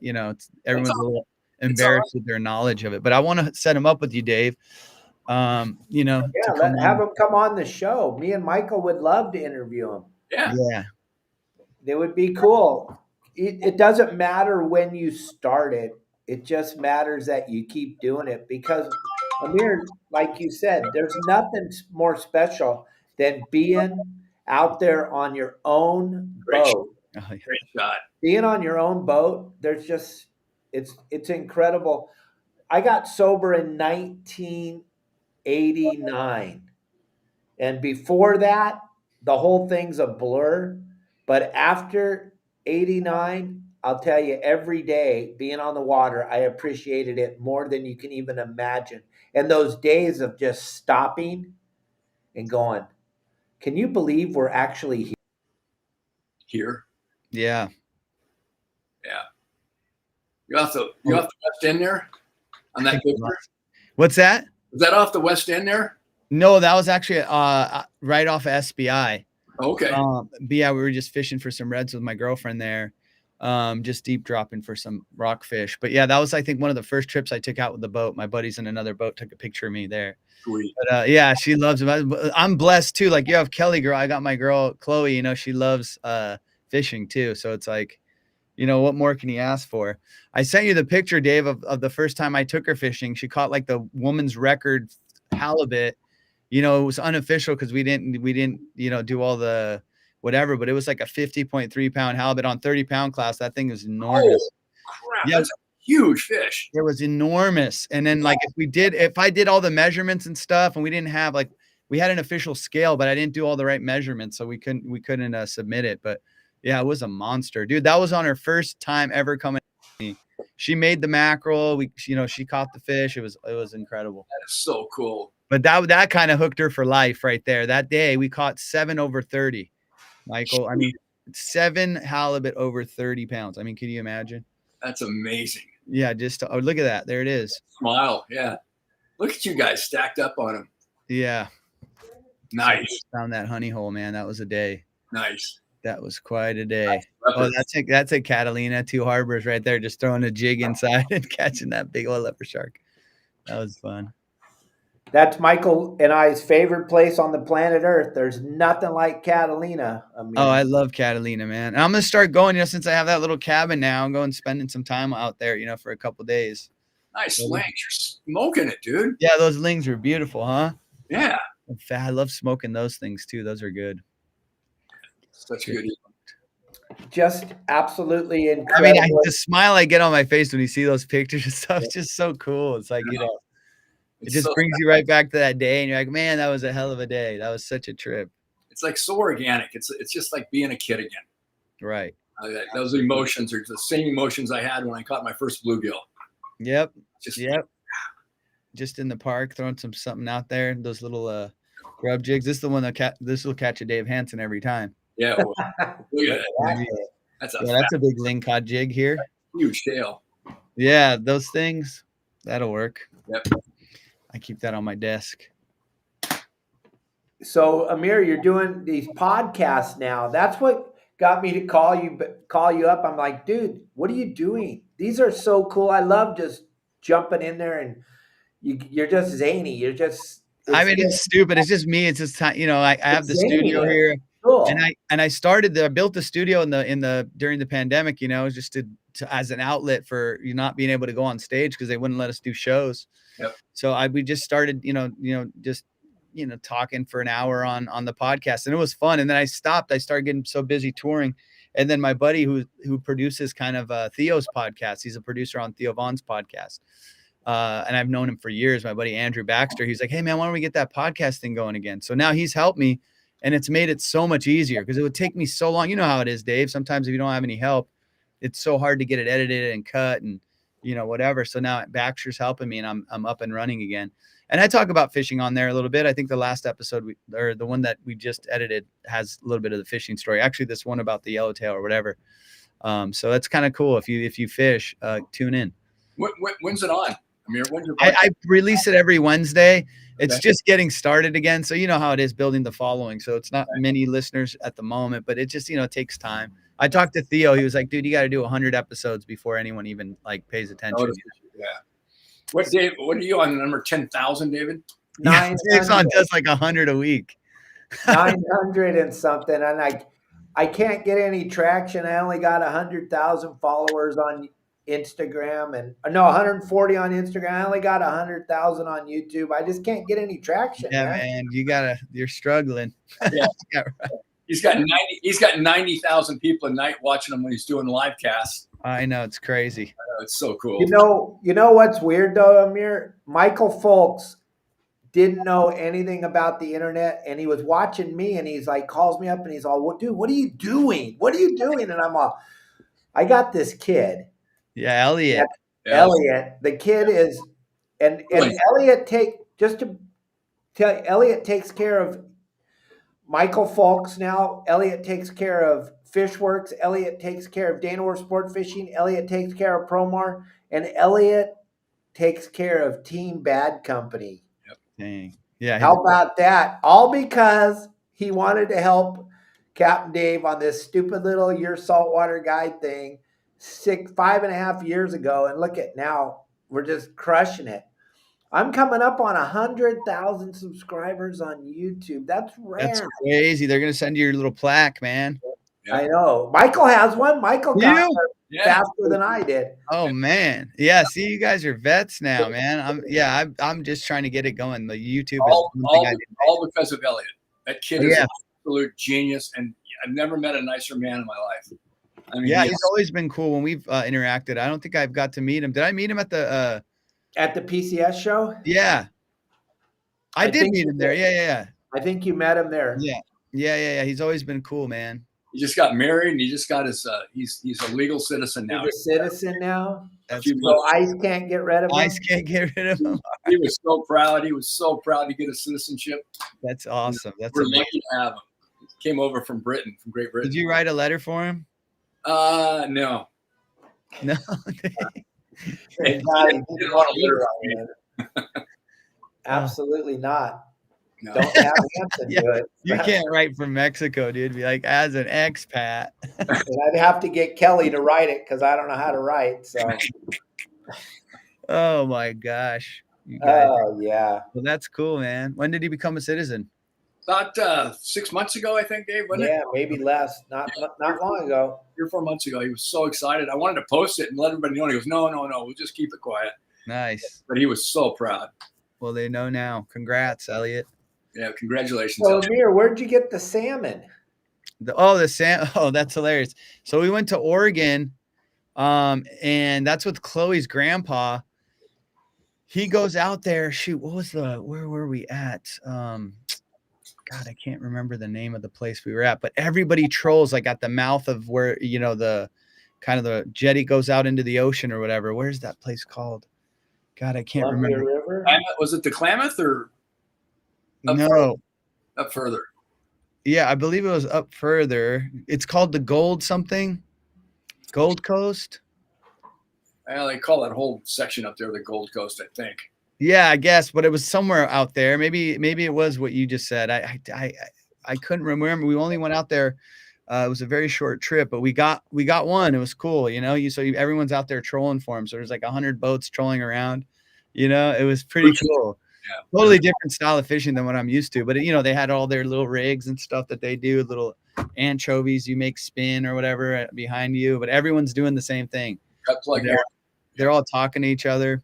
everyone's a little embarrassed with their knowledge of it. But I want to set them up with you, Dave. Have them come on the show. Me and Michael would love to interview him. Yeah. They would be cool. It doesn't matter when you start it. It just matters that you keep doing it because, Amir, like you said, there's nothing more special than being out there on your own boat. Great shot. Being on your own boat, there's just it's incredible. I got sober in 1989. And before that, the whole thing's a blur. But after 89, I'll tell you, every day being on the water, I appreciated it more than you can even imagine. And those days of just stopping and going, can you believe we're actually here? Yeah. You off the West End there on that picture? What's that? Was that off the West End there? No, that was actually right off of SBI. Okay. But yeah, we were just fishing for some reds with my girlfriend there. Just deep dropping for some rockfish. But yeah, that was, I think, one of the first trips I took out with the boat. My buddies in another boat took a picture of me there. Sweet. But yeah, she loves him. I'm blessed too. Like you have Kelly girl. I got my girl Chloe, she loves fishing too. So it's like, what more can you ask for? I sent you the picture, Dave, of the first time I took her fishing. She caught like the woman's record halibut you know, it was unofficial because we didn't, you know, do all the whatever, but it was like a 50.3 pound halibut on 30 pound class. That thing was enormous. Oh, crap. Yeah. That's a huge fish. It was enormous. And then like if I did all the measurements and stuff, and we didn't have like, we had an official scale, but I didn't do all the right measurements, so we couldn't submit it. But yeah, it was a monster, dude. That was on her first time ever coming. She made the mackerel. She caught the fish. It was incredible. That is so cool. But that kind of hooked her for life right there. That day we caught 7 over 30, Michael. I mean, 7 halibut over 30 pounds. I mean, can you imagine? That's amazing. Yeah, look at that. There it is. Smile. Yeah. Look at you guys stacked up on them. Yeah. Nice. Found that honey hole, man. That was a day. Nice. That was quite a day. Oh, that's a Catalina, 2 harbors right there, just throwing a jig inside and catching that big old leopard shark. That was fun. That's Michael and I's favorite place on the planet Earth. There's nothing like Catalina. I love Catalina, man. And I'm gonna start going, since I have that little cabin now, I'm going spending some time out there, for a couple days. Nice lings. You're smoking it, dude. Yeah, those lings are beautiful, huh? Yeah. I love smoking those things too. Those are good. Such a good evening. Just absolutely incredible. I mean, the smile I get on my face when you see those pictures and stuff, it's just so cool. It's like, it just brings you right back to that day, and you're like, man, that was a hell of a day. That was such a trip. It's like so organic. It's just like being a kid again. Right. Those emotions are the same emotions I had when I caught my first bluegill. Yep. Just in the park, throwing something out there. Those little grub jigs. This is the one this will catch a Dave Hansen every time. Yeah. Well, look at that. That's a big lingcod jig here. Huge tail. Yeah, those things. That'll work. Yep. I keep that on my desk. So Amir, you're doing these podcasts now. That's what got me to call you up. I'm like, dude, what are you doing? These are so cool. I love just jumping in there, and you're just zany. You're just. It's stupid. It's just me. It's just I have the studio here, cool. and I built the studio during the pandemic. Just to as an outlet for you not being able to go on stage because they wouldn't let us do shows. Yep. So we just started, just talking for an hour on the podcast, and it was fun. And then I stopped. I started getting so busy touring, and then my buddy who produces kind of Theo's podcast. He's a producer on Theo Vaughn's podcast. And I've known him for years, my buddy Andrew Baxter. He's like, hey man, why don't we get that podcast thing going again? So now he's helped me, and it's made it so much easier because it would take me so long. You know how it is, Dave. Sometimes if you don't have any help, it's so hard to get it edited and cut and whatever. So now Baxter's helping me, and I'm up and running again. And I talk about fishing on there a little bit. I think the last episode or the one that we just edited has a little bit of the fishing story. Actually, this one about the yellowtail or whatever. So that's kind of cool. If you fish, tune in. When's it on? I release it every Wednesday. It's just getting started again. So you know how it is building the following. So it's not many listeners at the moment, but it just, it takes time. I talked to Theo. He was like, dude, you got to do 100 episodes before anyone even pays attention. Yeah. What are you on number 10,000, David? Yeah, Jason does like 100 a week. 900 and something. And I can't get any traction. I only got 100,000 followers on Instagram, and 140 on Instagram. I only got 100,000 on YouTube. I just can't get any traction. Yeah, man, you're struggling. Yeah. Right. He's got 90,000 people a night watching him when he's doing live casts. I know, it's crazy. It's so cool. You know what's weird though, Amir? Michael Folks didn't know anything about the internet, and he was watching me, and he's like, calls me up, and he's all, well, dude, what are you doing? What are you doing? And I'm all, I got this kid. Yeah, Elliot. Elliot. The kid is, and Elliot Elliot takes care of Michael Folks now. Elliot takes care of Fishworks. Elliot takes care of Dana Wharf Sport Fishing. Elliot takes care of Promar, and Elliot takes care of Team Bad Company. Yep. Dang. Yeah. How about that? All because he wanted to help Captain Dave on this stupid little Your Saltwater Guide thing 5.5 years ago, and look at now, we're just crushing it. I'm coming up on 100,000 subscribers on YouTube. That's rare. That's crazy. They're gonna send you your little plaque, man. Yeah. I know. Michael has one. Michael got You? one faster than I did. Oh man. Yeah. See, you guys are vets now, man. I'm just trying to get it going. The YouTube is one thing I did. All because of Elliot. That kid is Yeah. an absolute genius, and I've never met a nicer man in my life. I mean, Yeah, he's always been cool when we've interacted. I don't think I've got to meet him. Did I meet him at the PCS show? Yeah. I did think meet you him there. did. Yeah. I think you met him there. Yeah. He's always been cool, man. He just got married, and he just got his. He's a legal citizen now. He's a citizen now. That's So ICE can't get rid of him. ICE can't get rid of him. He was so proud. He was so proud to get his citizenship. That's awesome. That's We're amazing. lucky to have him. He came over from Britain, from Great Britain. Did you write a letter for him? No. No. Thank God he didn't want to letter on it. Absolutely not. No. Don't have Hanson do it. You can't write from Mexico, dude. Be like, as an expat. And I'd have to get Kelly to write it because I don't know how to write. So. Oh my gosh. You guys. Oh yeah. Well, that's cool, man. When did he become a citizen? About 6 months ago, I think, Dave, wasn't it? Yeah, maybe less. Not long ago. 3 or 4 months ago. He was so excited. I wanted to post it and let everybody know. And he goes, no, we'll just keep it quiet. Nice. But he was so proud. Well, they know now. Congrats, Elliot. Yeah, congratulations. So Elliot. Amir, where'd you get the salmon? The salmon. Oh, that's hilarious. So we went to Oregon, and that's with Chloe's grandpa. He goes out there. Shoot, where were we at? God, I can't remember the name of the place we were at, but everybody trolls like at the mouth of where, the kind of the jetty goes out into the ocean or whatever. Where's that place called? God, I can't remember. River? Was it the Klamath or No. up further? Yeah, I believe it was up further. It's called the Gold something. Gold Coast. Well, they call that whole section up there the Gold Coast, I think. Yeah, I guess, but it was somewhere out there. Maybe it was what you just said. I couldn't remember. We only went out there. It was a very short trip, but we got one. It was cool, everyone's out there trolling for him. So there's like 100 boats trolling around. It was pretty cool. Yeah. Totally different style of fishing than what I'm used to. But they had all their little rigs and stuff that they do, little anchovies you make spin or whatever behind you. But everyone's doing the same thing. Cut plug. They're all talking to each other.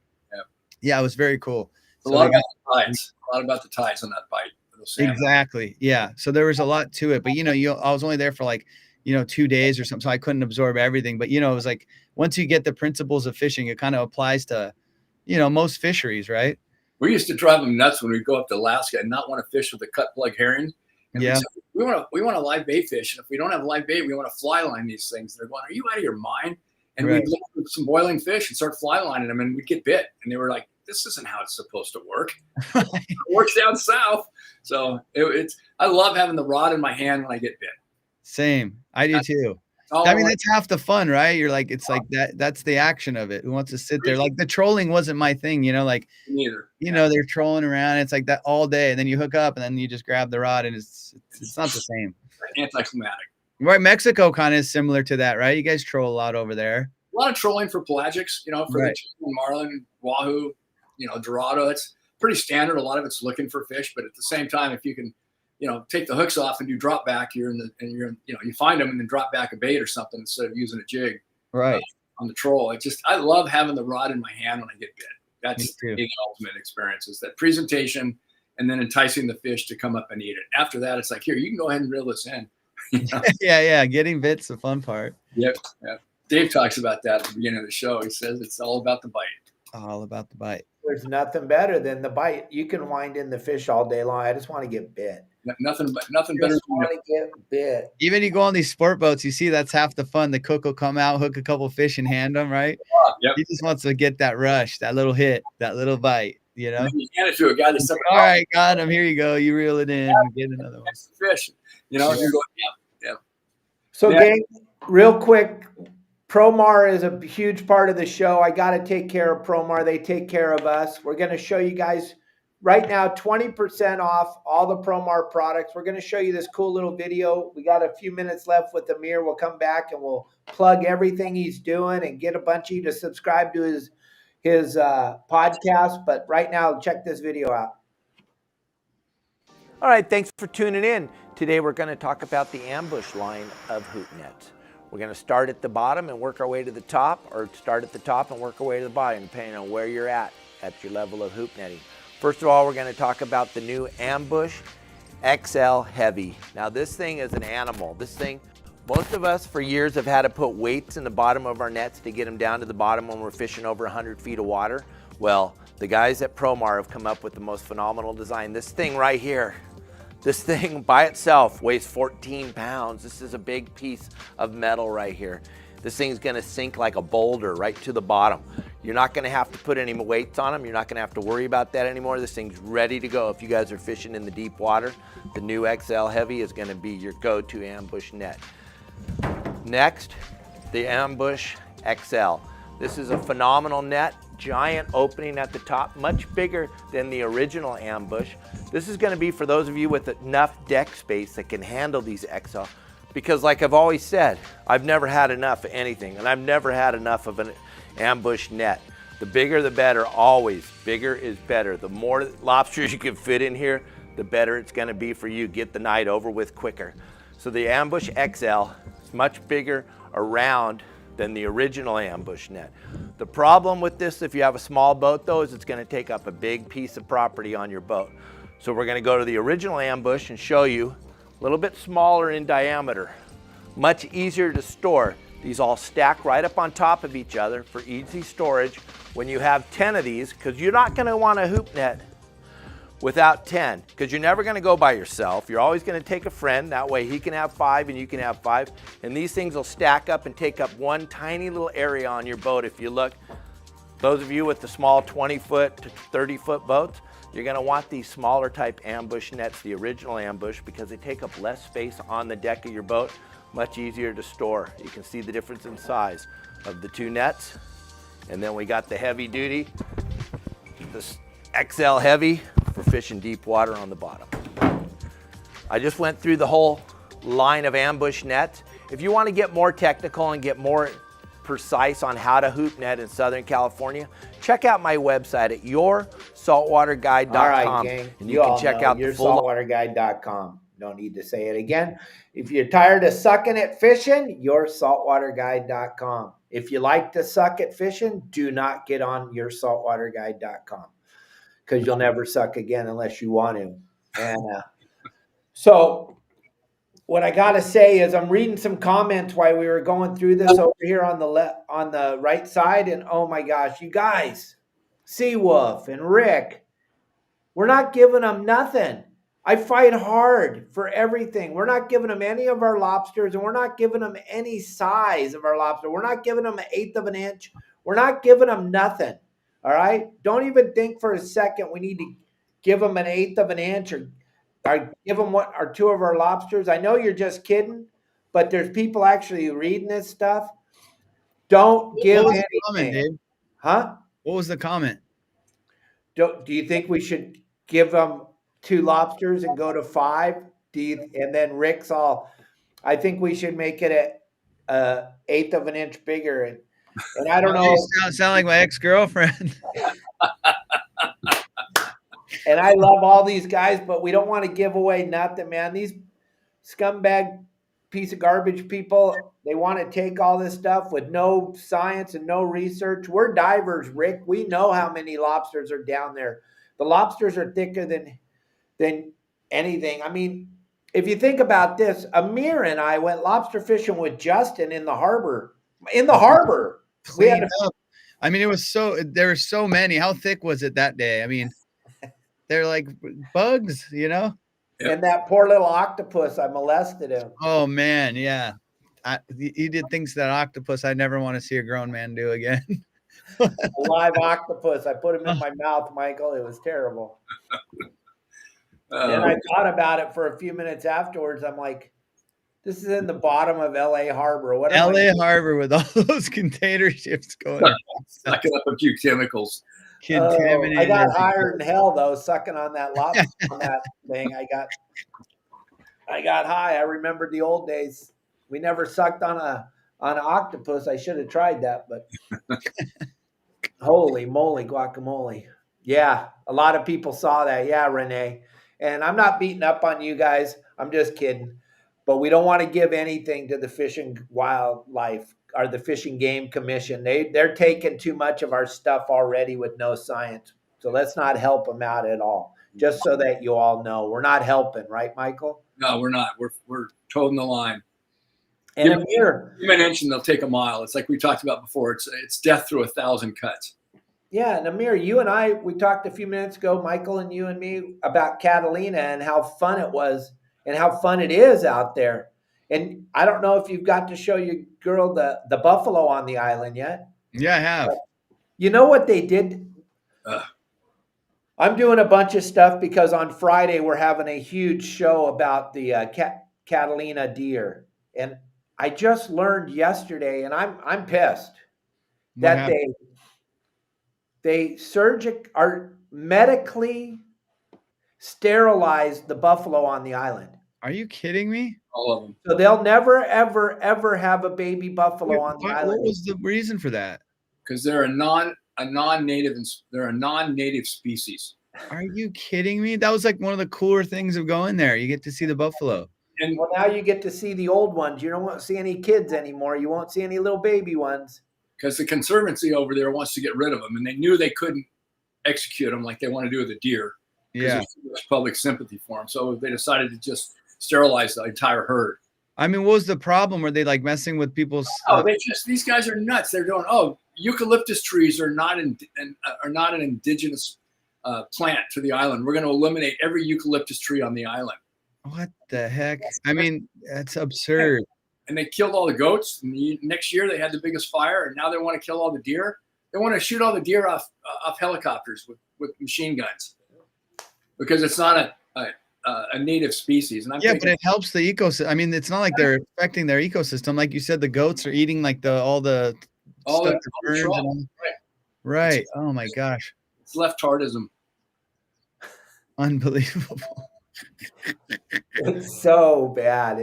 Yeah, it was very cool. A lot about the tides. A lot about the tides on that bite. Exactly. Yeah. So there was a lot to it, but I was only there for like, 2 days or something. So I couldn't absorb everything, but it was like, once you get the principles of fishing, it kind of applies to, most fisheries, right? We used to drive them nuts when we go up to Alaska and not want to fish with the cut plug herring. And yeah. we want to live bait fish. And if we don't have live bait, we want to fly line these things. And they're going, are you out of your mind? And we'd look for some boiling fish and start fly lining them, and we'd get bit. And they were like, this isn't how it's supposed to work. It works down south. So I love having the rod in my hand when I get bit. Same. I do too. That's half the fun, right? You're like, it's like that's the action of it. Who wants to sit there? Like the trolling wasn't my thing, neither. They're trolling around. It's like that all day. And then you hook up and then you just grab the rod and it's not the same. Anticlimactic. Right. Mexico kind of is similar to that, right? You guys troll a lot over there. A lot of trolling for pelagics, for the marlin, wahoo, Dorado. It's pretty standard. A lot of it's looking for fish, but at the same time, if you can, take the hooks off and do drop back, you find them and then drop back a bait or something instead of using a jig. Right. On the troll. I love having the rod in my hand when I get bit. That's the ultimate experience, is that presentation and then enticing the fish to come up and eat it. After that, it's like, here, you can go ahead and reel this in. Yeah. Getting bit's the fun part. Yep. Yeah. Dave talks about that at the beginning of the show. He says it's all about the bite. All about the bite. There's nothing better than the bite. You can wind in the fish all day long. I just want to get bit. Nothing better want to get bit. Even you go on these sport boats, you see that's half the fun. The cook will come out, hook a couple fish and hand them, right? Yep. He just wants to get that rush, that little hit, that little bite, You hand it to a guy that's all right, got him. Here you go. You reel it in. Get another one. Fish. And you're going, yeah. So, gang, real quick, Promar is a huge part of the show. I got to take care of Promar. They take care of us. We're going to show you guys right now 20% off all the Promar products. We're going to show you this cool little video. We got a few minutes left with Amir. We'll come back and we'll plug everything he's doing and get a bunch of you to subscribe to his podcast. But right now, check this video out. All right, thanks for tuning in. Today we're going to talk about the ambush line of hoop nets. We're going to start at the bottom and work our way to the top, or start at the top and work our way to the bottom, depending on where you're at your level of hoop netting. First of all, we're going to talk about the new Ambush XL Heavy. Now this thing is an animal. This thing, most of us for years have had to put weights in the bottom of our nets to get them down to the bottom when we're fishing over 100 feet of water. Well, the guys at Promar have come up with the most phenomenal design. This thing right here, this thing by itself weighs 14 pounds. This is a big piece of metal right here. This thing's gonna sink like a boulder right to the bottom. You're not gonna have to put any weights on them. You're not gonna have to worry about that anymore. This thing's ready to go. If you guys are fishing in the deep water, the new XL Heavy is gonna be your go-to ambush net. Next, the Ambush XL. This is a phenomenal net. Giant opening at the top, much bigger than the original Ambush. This is going to be for those of you with enough deck space that can handle these XL, because like I've always said, I've never had enough of anything, and I've never had enough of an ambush net. The bigger the better, always. Bigger is better. The more lobsters you can fit in here, the better it's going to be for you. Get the night over with quicker. So the Ambush XL is much bigger around than the original ambush net. The problem with this, if you have a small boat though, is it's gonna take up a big piece of property on your boat. So we're gonna go to the original ambush and show you a little bit smaller in diameter, much easier to store. These all stack right up on top of each other for easy storage. When you have 10 of these, because you're not gonna want a hoop net without 10, because you're never going to go by yourself. You're always going to take a friend. That way he can have 5 and you can have 5. And these things will stack up and take up one tiny little area on your boat. If you look, those of you with the small 20-foot to 30-foot boats, you're going to want these smaller type ambush nets, the original ambush, because they take up less space on the deck of your boat, much easier to store. You can see the difference in size of the two nets. And then we got the heavy duty, this XL Heavy, for fishing deep water on the bottom. I just went through the whole line of ambush nets. If you want to get more technical and get more precise on how to hoop net in Southern California, check out my website at YourSaltwaterGuide.com. All right, gang. And you can check out YourSaltwaterGuide.com. Don't need to say it again. If you're tired of sucking at fishing, YourSaltwaterGuide.com. If you like to suck at fishing, do not get on YourSaltwaterGuide.com, because you'll never suck again unless you want to. And so what I got to say is I'm reading some comments while we were going through this over here on the right side. And oh my gosh, you guys, Seawolf and Rick, we're not giving them nothing. I fight hard for everything. We're not giving them any of our lobsters, and we're not giving them any size of our lobster. We're not giving them 1/8 of an inch. We're not giving them nothing. All right? Don't even think for a second we need to give them 1/8 of an inch or give them one or two of our lobsters. I know you're just kidding, but there's people actually reading this stuff. Don't give anything. Comment, Dave? Huh? What was the comment? Do you think we should give them 2 lobsters and go to 5? And then Rick's I think we should make it a 1/8 of an inch bigger. And I don't know. You sound like my ex-girlfriend. And I love all these guys, but we don't want to give away nothing, man. These scumbag piece of garbage people, they want to take all this stuff with no science and no research. We're divers, Rick. We know how many lobsters are down there. The lobsters are thicker than anything. I mean, if you think about this, Amir and I went lobster fishing with Justin in the harbor. Cleaned up. I mean, there were so many. How thick was it that day? I mean, they're like bugs, you know? And that poor little octopus, I molested him. Oh man, yeah. He did things to that octopus I never want to see a grown man do again. A live octopus. I put him in my mouth, Michael. It was terrible. And I thought about it for a few minutes afterwards. I'm like, this is in the bottom of LA Harbor. What LA Harbor with all those container ships going. Sucking up a few chemicals. I got higher than hell though, sucking on that lobster on that thing. I got high. I remembered the old days. We never sucked on an octopus. I should have tried that, but holy moly guacamole. Yeah, a lot of people saw that. Yeah, Renee. And I'm not beating up on you guys. I'm just kidding. But we don't want to give anything to the Fish and Wildlife or the Fish and Game Commission. They're taking too much of our stuff already with no science. So let's not help them out at all. Just so that you all know, we're not helping, right, Michael? No, we're not. We're toting the line. And Give Amir, them an inch and they'll take a mile. It's like we talked about before. It's death through 1,000 cuts. yeah, and Amir, you and we talked a few minutes ago, Michael and you and me, about Catalina and how fun it was and how fun it is out there. And I don't know if you've got to show your girl the buffalo on the island yet. Yeah, I have. You know what they did? I'm doing a bunch of stuff because on Friday we're having a huge show about the Catalina deer. And I just learned yesterday, and I'm pissed that they are medically sterilized the buffalo on the island. Are you kidding me? All of them. So they'll never, ever, ever have a baby buffalo on the island. What was the reason for that? Because they're a non-native species. Are you kidding me? That was like one of the cooler things of going there. You get to see the buffalo. And well, now you get to see the old ones. You don't see any kids anymore. You won't see any little baby ones. Because the Conservancy over there wants to get rid of them, and they knew they couldn't execute them like they want to do with the deer. Yeah. There's too much public sympathy for them. So they decided to just sterilize the entire herd. I mean, what was the problem? Were they like messing with people's? These guys are nuts. They're doing, eucalyptus trees are not an indigenous plant to the island. We're going to eliminate every eucalyptus tree on the island. What the heck? I mean, that's absurd. And they killed all the goats. And next year they had the biggest fire, and now they want to kill all the deer. They want to shoot all the deer off helicopters with machine guns because it's not a native species. And I'm thinking, but it helps the ecosystem. I mean, it's not like they're affecting their ecosystem. Like you said, the goats are eating like all the stuff. Right. Oh my gosh. It's left-tardism. Unbelievable. It's so bad.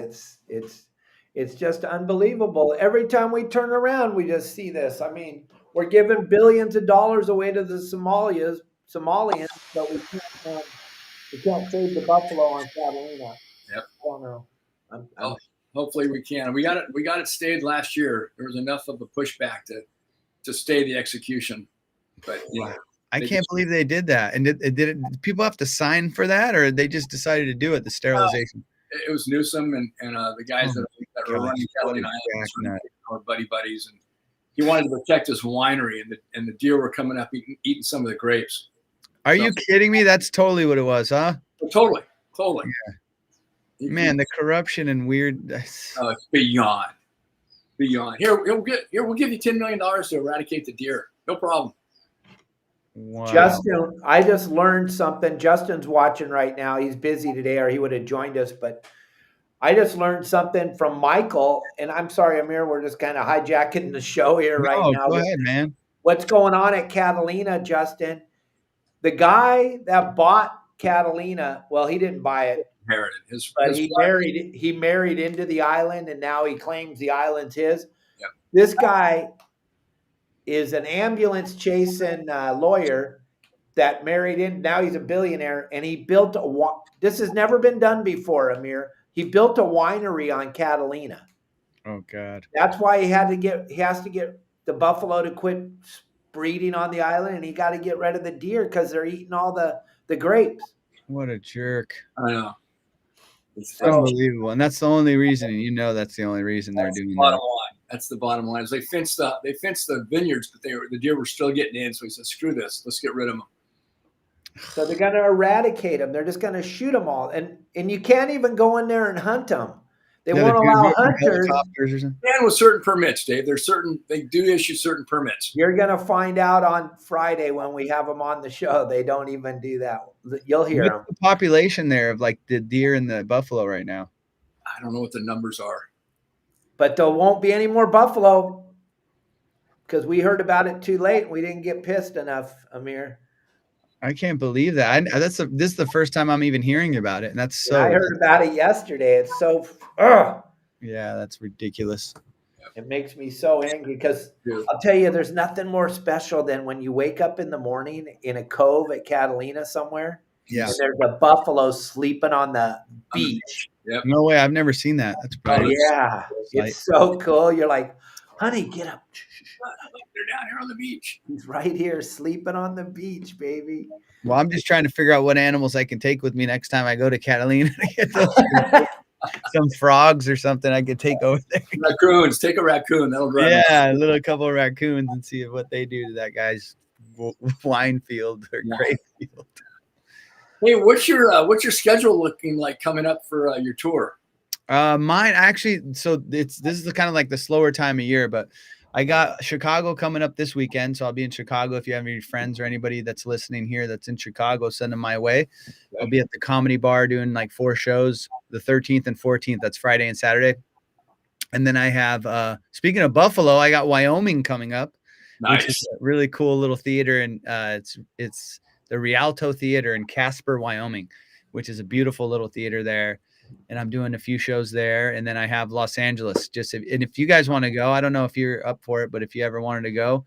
It's just unbelievable. Every time we turn around, we just see this. I mean, we're giving billions of dollars away to the Somalians, but we can't save the buffalo on Catalina. Yep. I don't know. Hopefully we can. We got it stayed last year. There was enough of a pushback to stay the execution. But yeah. I can't believe they did that. And did people have to sign for that, or they just decided to do it, the sterilization? It was Newsom and the guys that were running Catalina Island, our buddies, and he wanted to protect his winery, and the deer were coming up eating some of the grapes. Are you kidding me? That's totally what it was, huh? Totally. Yeah. Man, the corruption and weird. It's beyond. Here, we'll give you $10 million to eradicate the deer. No problem. Wow. Justin, I just learned something. Justin's watching right now. He's busy today, or he would have joined us. But I just learned something from Michael. And I'm sorry, Amir, we're just kind of hijacking the show here right now. Go ahead, man. What's going on at Catalina, Justin? The guy that bought Catalina, well, he didn't buy it. He married into the island, and now he claims the island's his. Yep. This guy is an ambulance chasing lawyer that married in. Now he's a billionaire, and he built this has never been done before, Amir. He built a winery on Catalina. Oh God. That's why he has to get the buffalo to quit breeding on the island, and he got to get rid of the deer because they're eating all the grapes. What a jerk. I know. It's unbelievable. And that's the only reason, that's the only reason they're doing that. That's the bottom line. Is they fenced the vineyards, but the deer were still getting in. So he said, "Screw this. Let's get rid of them." So they're going to eradicate them. They're just going to shoot them all, and you can't even go in there and hunt them. They won't allow hunters. And with certain permits, Dave. They do issue certain permits. You're going to find out on Friday when we have them on the show. They don't even do that. You'll hear them. What's the population there of like the deer and the buffalo right now? I don't know what the numbers are. But there won't be any more buffalo because we heard about it too late. We didn't get pissed enough, Amir. I can't believe that. This is the first time I'm even hearing about it, and that's so. I heard about it yesterday. It's so. Yeah, that's ridiculous. It makes me so angry because I'll tell you, there's nothing more special than when you wake up in the morning in a cove at Catalina somewhere, Yeah. And there's a buffalo sleeping on the beach. Yep. No way. I've never seen that. That's Oh, pretty. yeah. It's so cool. You're like, honey, get up. They're down here on the beach. He's right here sleeping on the beach, baby. Well, I'm just trying to figure out what animals I can take with me next time I go to Catalina to get those, some frogs or something I could take over there. Raccoons. Take a raccoon. That'll drive them. Yeah, a little couple of raccoons and see what they do to that guy's wine field or grape field. Hey, what's your schedule looking like coming up for your tour? Mine actually, so this is the kind of like the slower time of year, but I got Chicago coming up this weekend. So I'll be in Chicago. If you have any friends or anybody that's listening here that's in Chicago, send them my way. I'll be at the Comedy Bar doing like 4 shows, the 13th and 14th. That's Friday and Saturday. And then I have, speaking of Buffalo, I got Wyoming coming up. Nice. Which is a really cool little theater. And it's the Rialto Theater in Casper, Wyoming, which is a beautiful little theater there. And I'm doing a few shows there. And then I have Los Angeles. And if you guys want to go, I don't know if you're up for it, but if you ever wanted to go,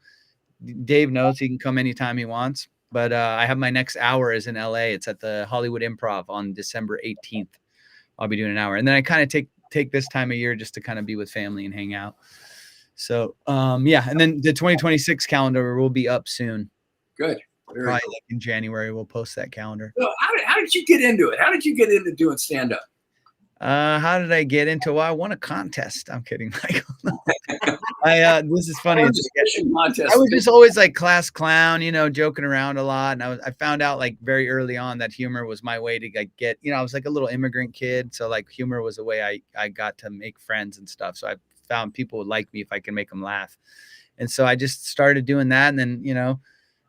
Dave knows he can come anytime he wants. But I have my next hour is in LA. It's at the Hollywood Improv on December 18th. I'll be doing an hour. And then I kind of take this time of year just to kind of be with family and hang out. So, yeah. And then the 2026 calendar will be up soon. Good. Probably like in January, we'll post that calendar. So how did you get into it? How did you get into doing stand-up? How did I get into? Well, I won a contest. I'm kidding, Michael. This is funny. I was just always like class clown, joking around a lot. And I found out like very early on that humor was my way to like get, I was like a little immigrant kid. So like humor was the way I got to make friends and stuff. So I found people would like me if I can make them laugh. And so I just started doing that. And then,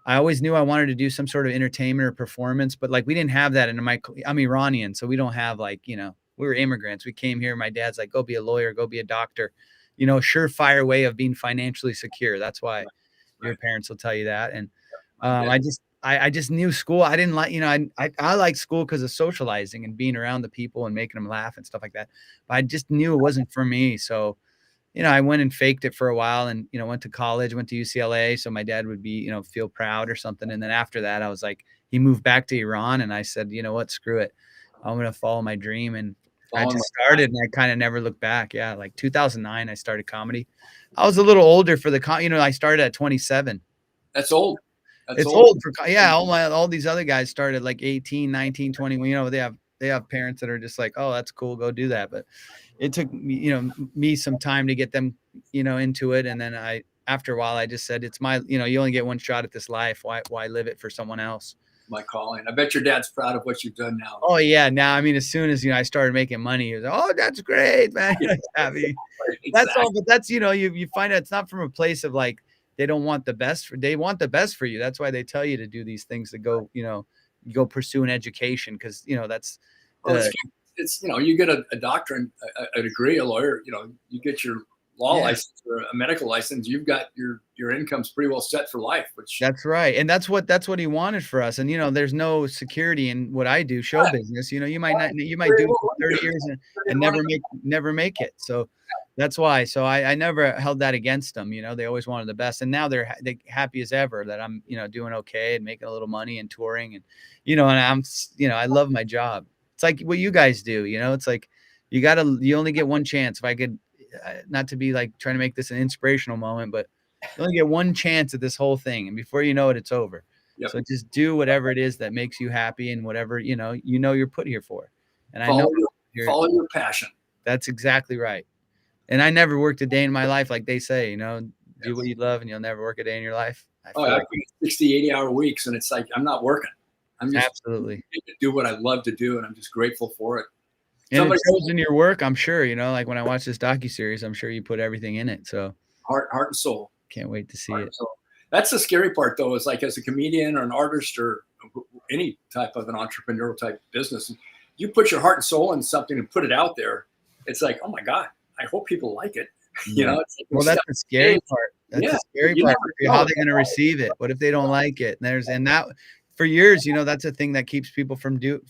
I always knew I wanted to do some sort of entertainment or performance, but like we didn't have that. And I'm Iranian, so we don't have like, we were immigrants. We came here. My dad's like, go be a lawyer, go be a doctor, surefire way of being financially secure. That's why your parents will tell you that. And I just knew school. I didn't like, I liked school because of socializing and being around the people and making them laugh and stuff like that. But I just knew it wasn't for me. So, I went and faked it for a while and, went to college, went to UCLA. So my dad would be, feel proud or something. And then after that, I was like, he moved back to Iran and I said, you know what, screw it. I'm going to follow my dream. And I just started and I kind of never looked back. Yeah. Like 2009, I started comedy. I was a little older for I started at 27. That's old. It's old for, all these other guys started like 18, 19, 20. They have parents that are just like, oh, that's cool. Go do that. But it took me some time to get them, into it. And then after a while, I just said, it's my, you only get one shot at this life. Why live it for someone else? My calling. I bet your dad's proud of what you've done now. Oh yeah. Now, as soon as, I started making money, he was like, oh, that's great, man. Happy. Exactly. That's all. But that's, you find out it's not from a place of like, they don't want the best they want the best for you. That's why they tell you to do these things, to go, go pursue an education. Cause it's you get a doctorate, a degree, a lawyer, you get your law license or a medical license, you've got your income's pretty well set for life, which that's right. And that's what he wanted for us. And, there's no security in what I do, show business, you might do it for 30 years and never make it. So that's why. So I never held that against them. They always wanted the best. And now they're happy as ever that I'm, doing okay and making a little money and touring and, and I'm, I love my job. It's like what you guys do, it's like, you only get one chance. If I could, not to be like trying to make this an inspirational moment, but you only get one chance at this whole thing. And before you know it, it's over. Yep. So just do whatever it is that makes you happy and whatever, you're put here for. And follow your passion. That's exactly right. And I never worked a day in my life. Like they say, do what you love and you'll never work a day in your life. I work 60, 80-hour weeks. And it's like, I'm not working. I'm just absolutely do what I love to do. And I'm just grateful for it. And it shows in your work, I'm sure, like when I watch this docuseries, I'm sure you put everything in it. So heart and soul. Can't wait to see it. That's the scary part, though, is like as a comedian or an artist or any type of an entrepreneurial type business, you put your heart and soul in something and put it out there. It's like, oh my God, I hope people like it. It's like, well, that's the scary part. That's the scary part. How they're going to receive it. What if they don't like it? And that for years, that's a thing that keeps people from doing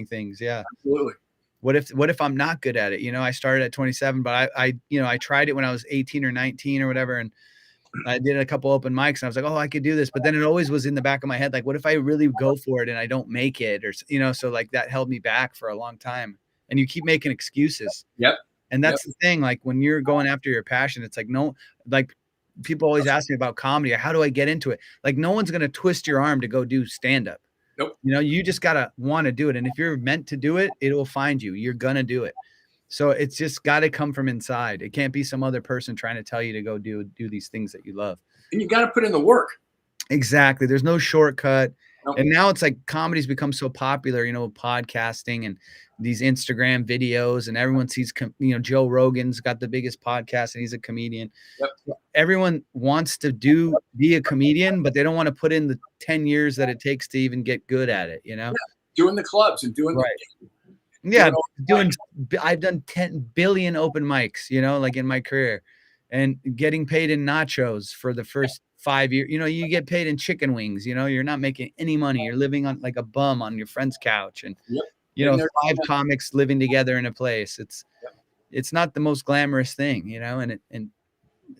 things. Yeah, absolutely. What if I'm not good at it? I started at 27, but I tried it when I was 18 or 19 or whatever. And I did a couple open mics and I was like, oh, I could do this. But then it always was in the back of my head, like, what if I really go for it and I don't make it? Or, so like that held me back for a long time. And you keep making excuses. Yep. And that's the thing. Like when you're going after your passion, it's like, no, like people always ask me about comedy. How do I get into it? Like no one's going to twist your arm to go do stand-up. Nope. You just got to want to do it. And if you're meant to do it, it will find you. You're going to do it. So it's just got to come from inside. It can't be some other person trying to tell you to go do these things that you love. And you got to put in the work. Exactly. There's no shortcut. Nope. And now it's like comedy's become so popular, podcasting and these Instagram videos, and everyone sees, Joe Rogan's got the biggest podcast and he's a comedian. Yep. Everyone wants to be a comedian, but they don't want to put in the 10 years that it takes to even get good at it, Yeah. Doing the clubs and doing I've done 10 billion open mics, like in my career, and getting paid in nachos for the first 5 years. You get paid in chicken wings, you're not making any money. You're living on like a bum on your friend's couch, and 5 comics living together in a place. It's not the most glamorous thing,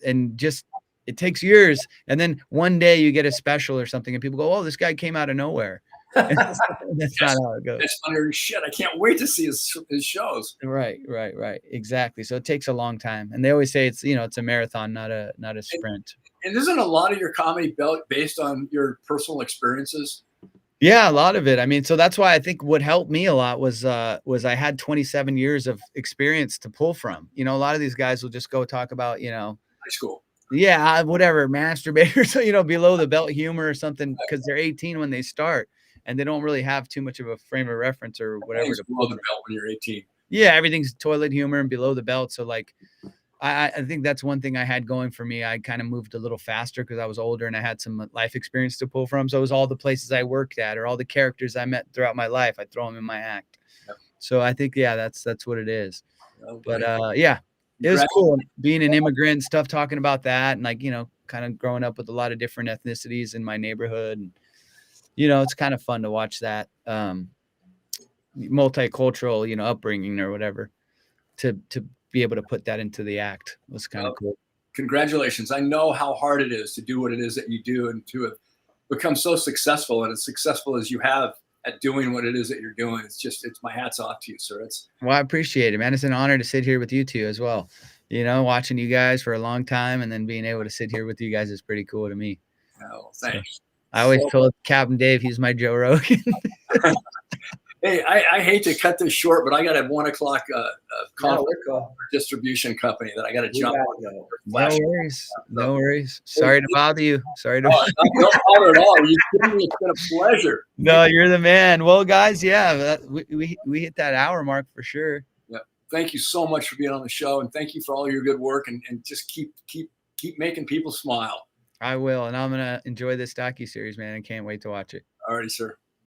and just it takes years. And then one day you get a special or something and people go, oh, this guy came out of nowhere. That's not how it goes. That's funny shit. I can't wait to see his shows. Right. Exactly. So it takes a long time. And they always say it's, it's a marathon, not a sprint. And isn't a lot of your comedy based on your personal experiences? Yeah, a lot of it. I mean, so that's why I think what helped me a lot was I had 27 years of experience to pull from. A lot of these guys will just go talk about, high school. Yeah, whatever, masturbators, below the belt humor or something, because they're 18 when they start. And they don't really have too much of a frame of reference or whatever. Below the belt when you're 18. Yeah, everything's toilet humor and below the belt. So like, I think that's one thing I had going for me. I kind of moved a little faster because I was older and I had some life experience to pull from. So it was all the places I worked at or all the characters I met throughout my life. I throw them in my act. Yep. So I think, that's what it is. Okay. But it was cool being an immigrant, stuff, talking about that. And like, kind of growing up with a lot of different ethnicities in my neighborhood. And, it's kind of fun to watch that multicultural, upbringing or whatever, to be able to put that into the act was kind of cool. Congratulations. I know how hard it is to do what it is that you do and to have become so successful and as successful as you have at doing what it is that you're doing. It's my hat's off to you, sir. Well, I appreciate it, man. It's an honor to sit here with you two as well. Watching you guys for a long time and then being able to sit here with you guys is pretty cool to me. Oh, thanks. So, I always told Captain Dave he's my Joe Rogan. Hey, I hate to cut this short, but I got a 1 o'clock distribution company that I got to jump on. No worries. Sorry to bother you. No bother at all. It's been a pleasure. No, you're the man. Well, guys, we hit that hour mark for sure. Yeah. Thank you so much for being on the show, and thank you for all your good work, and just keep making people smile. I will, and I'm gonna enjoy this docuseries, man. I can't wait to watch it. All righty, sir.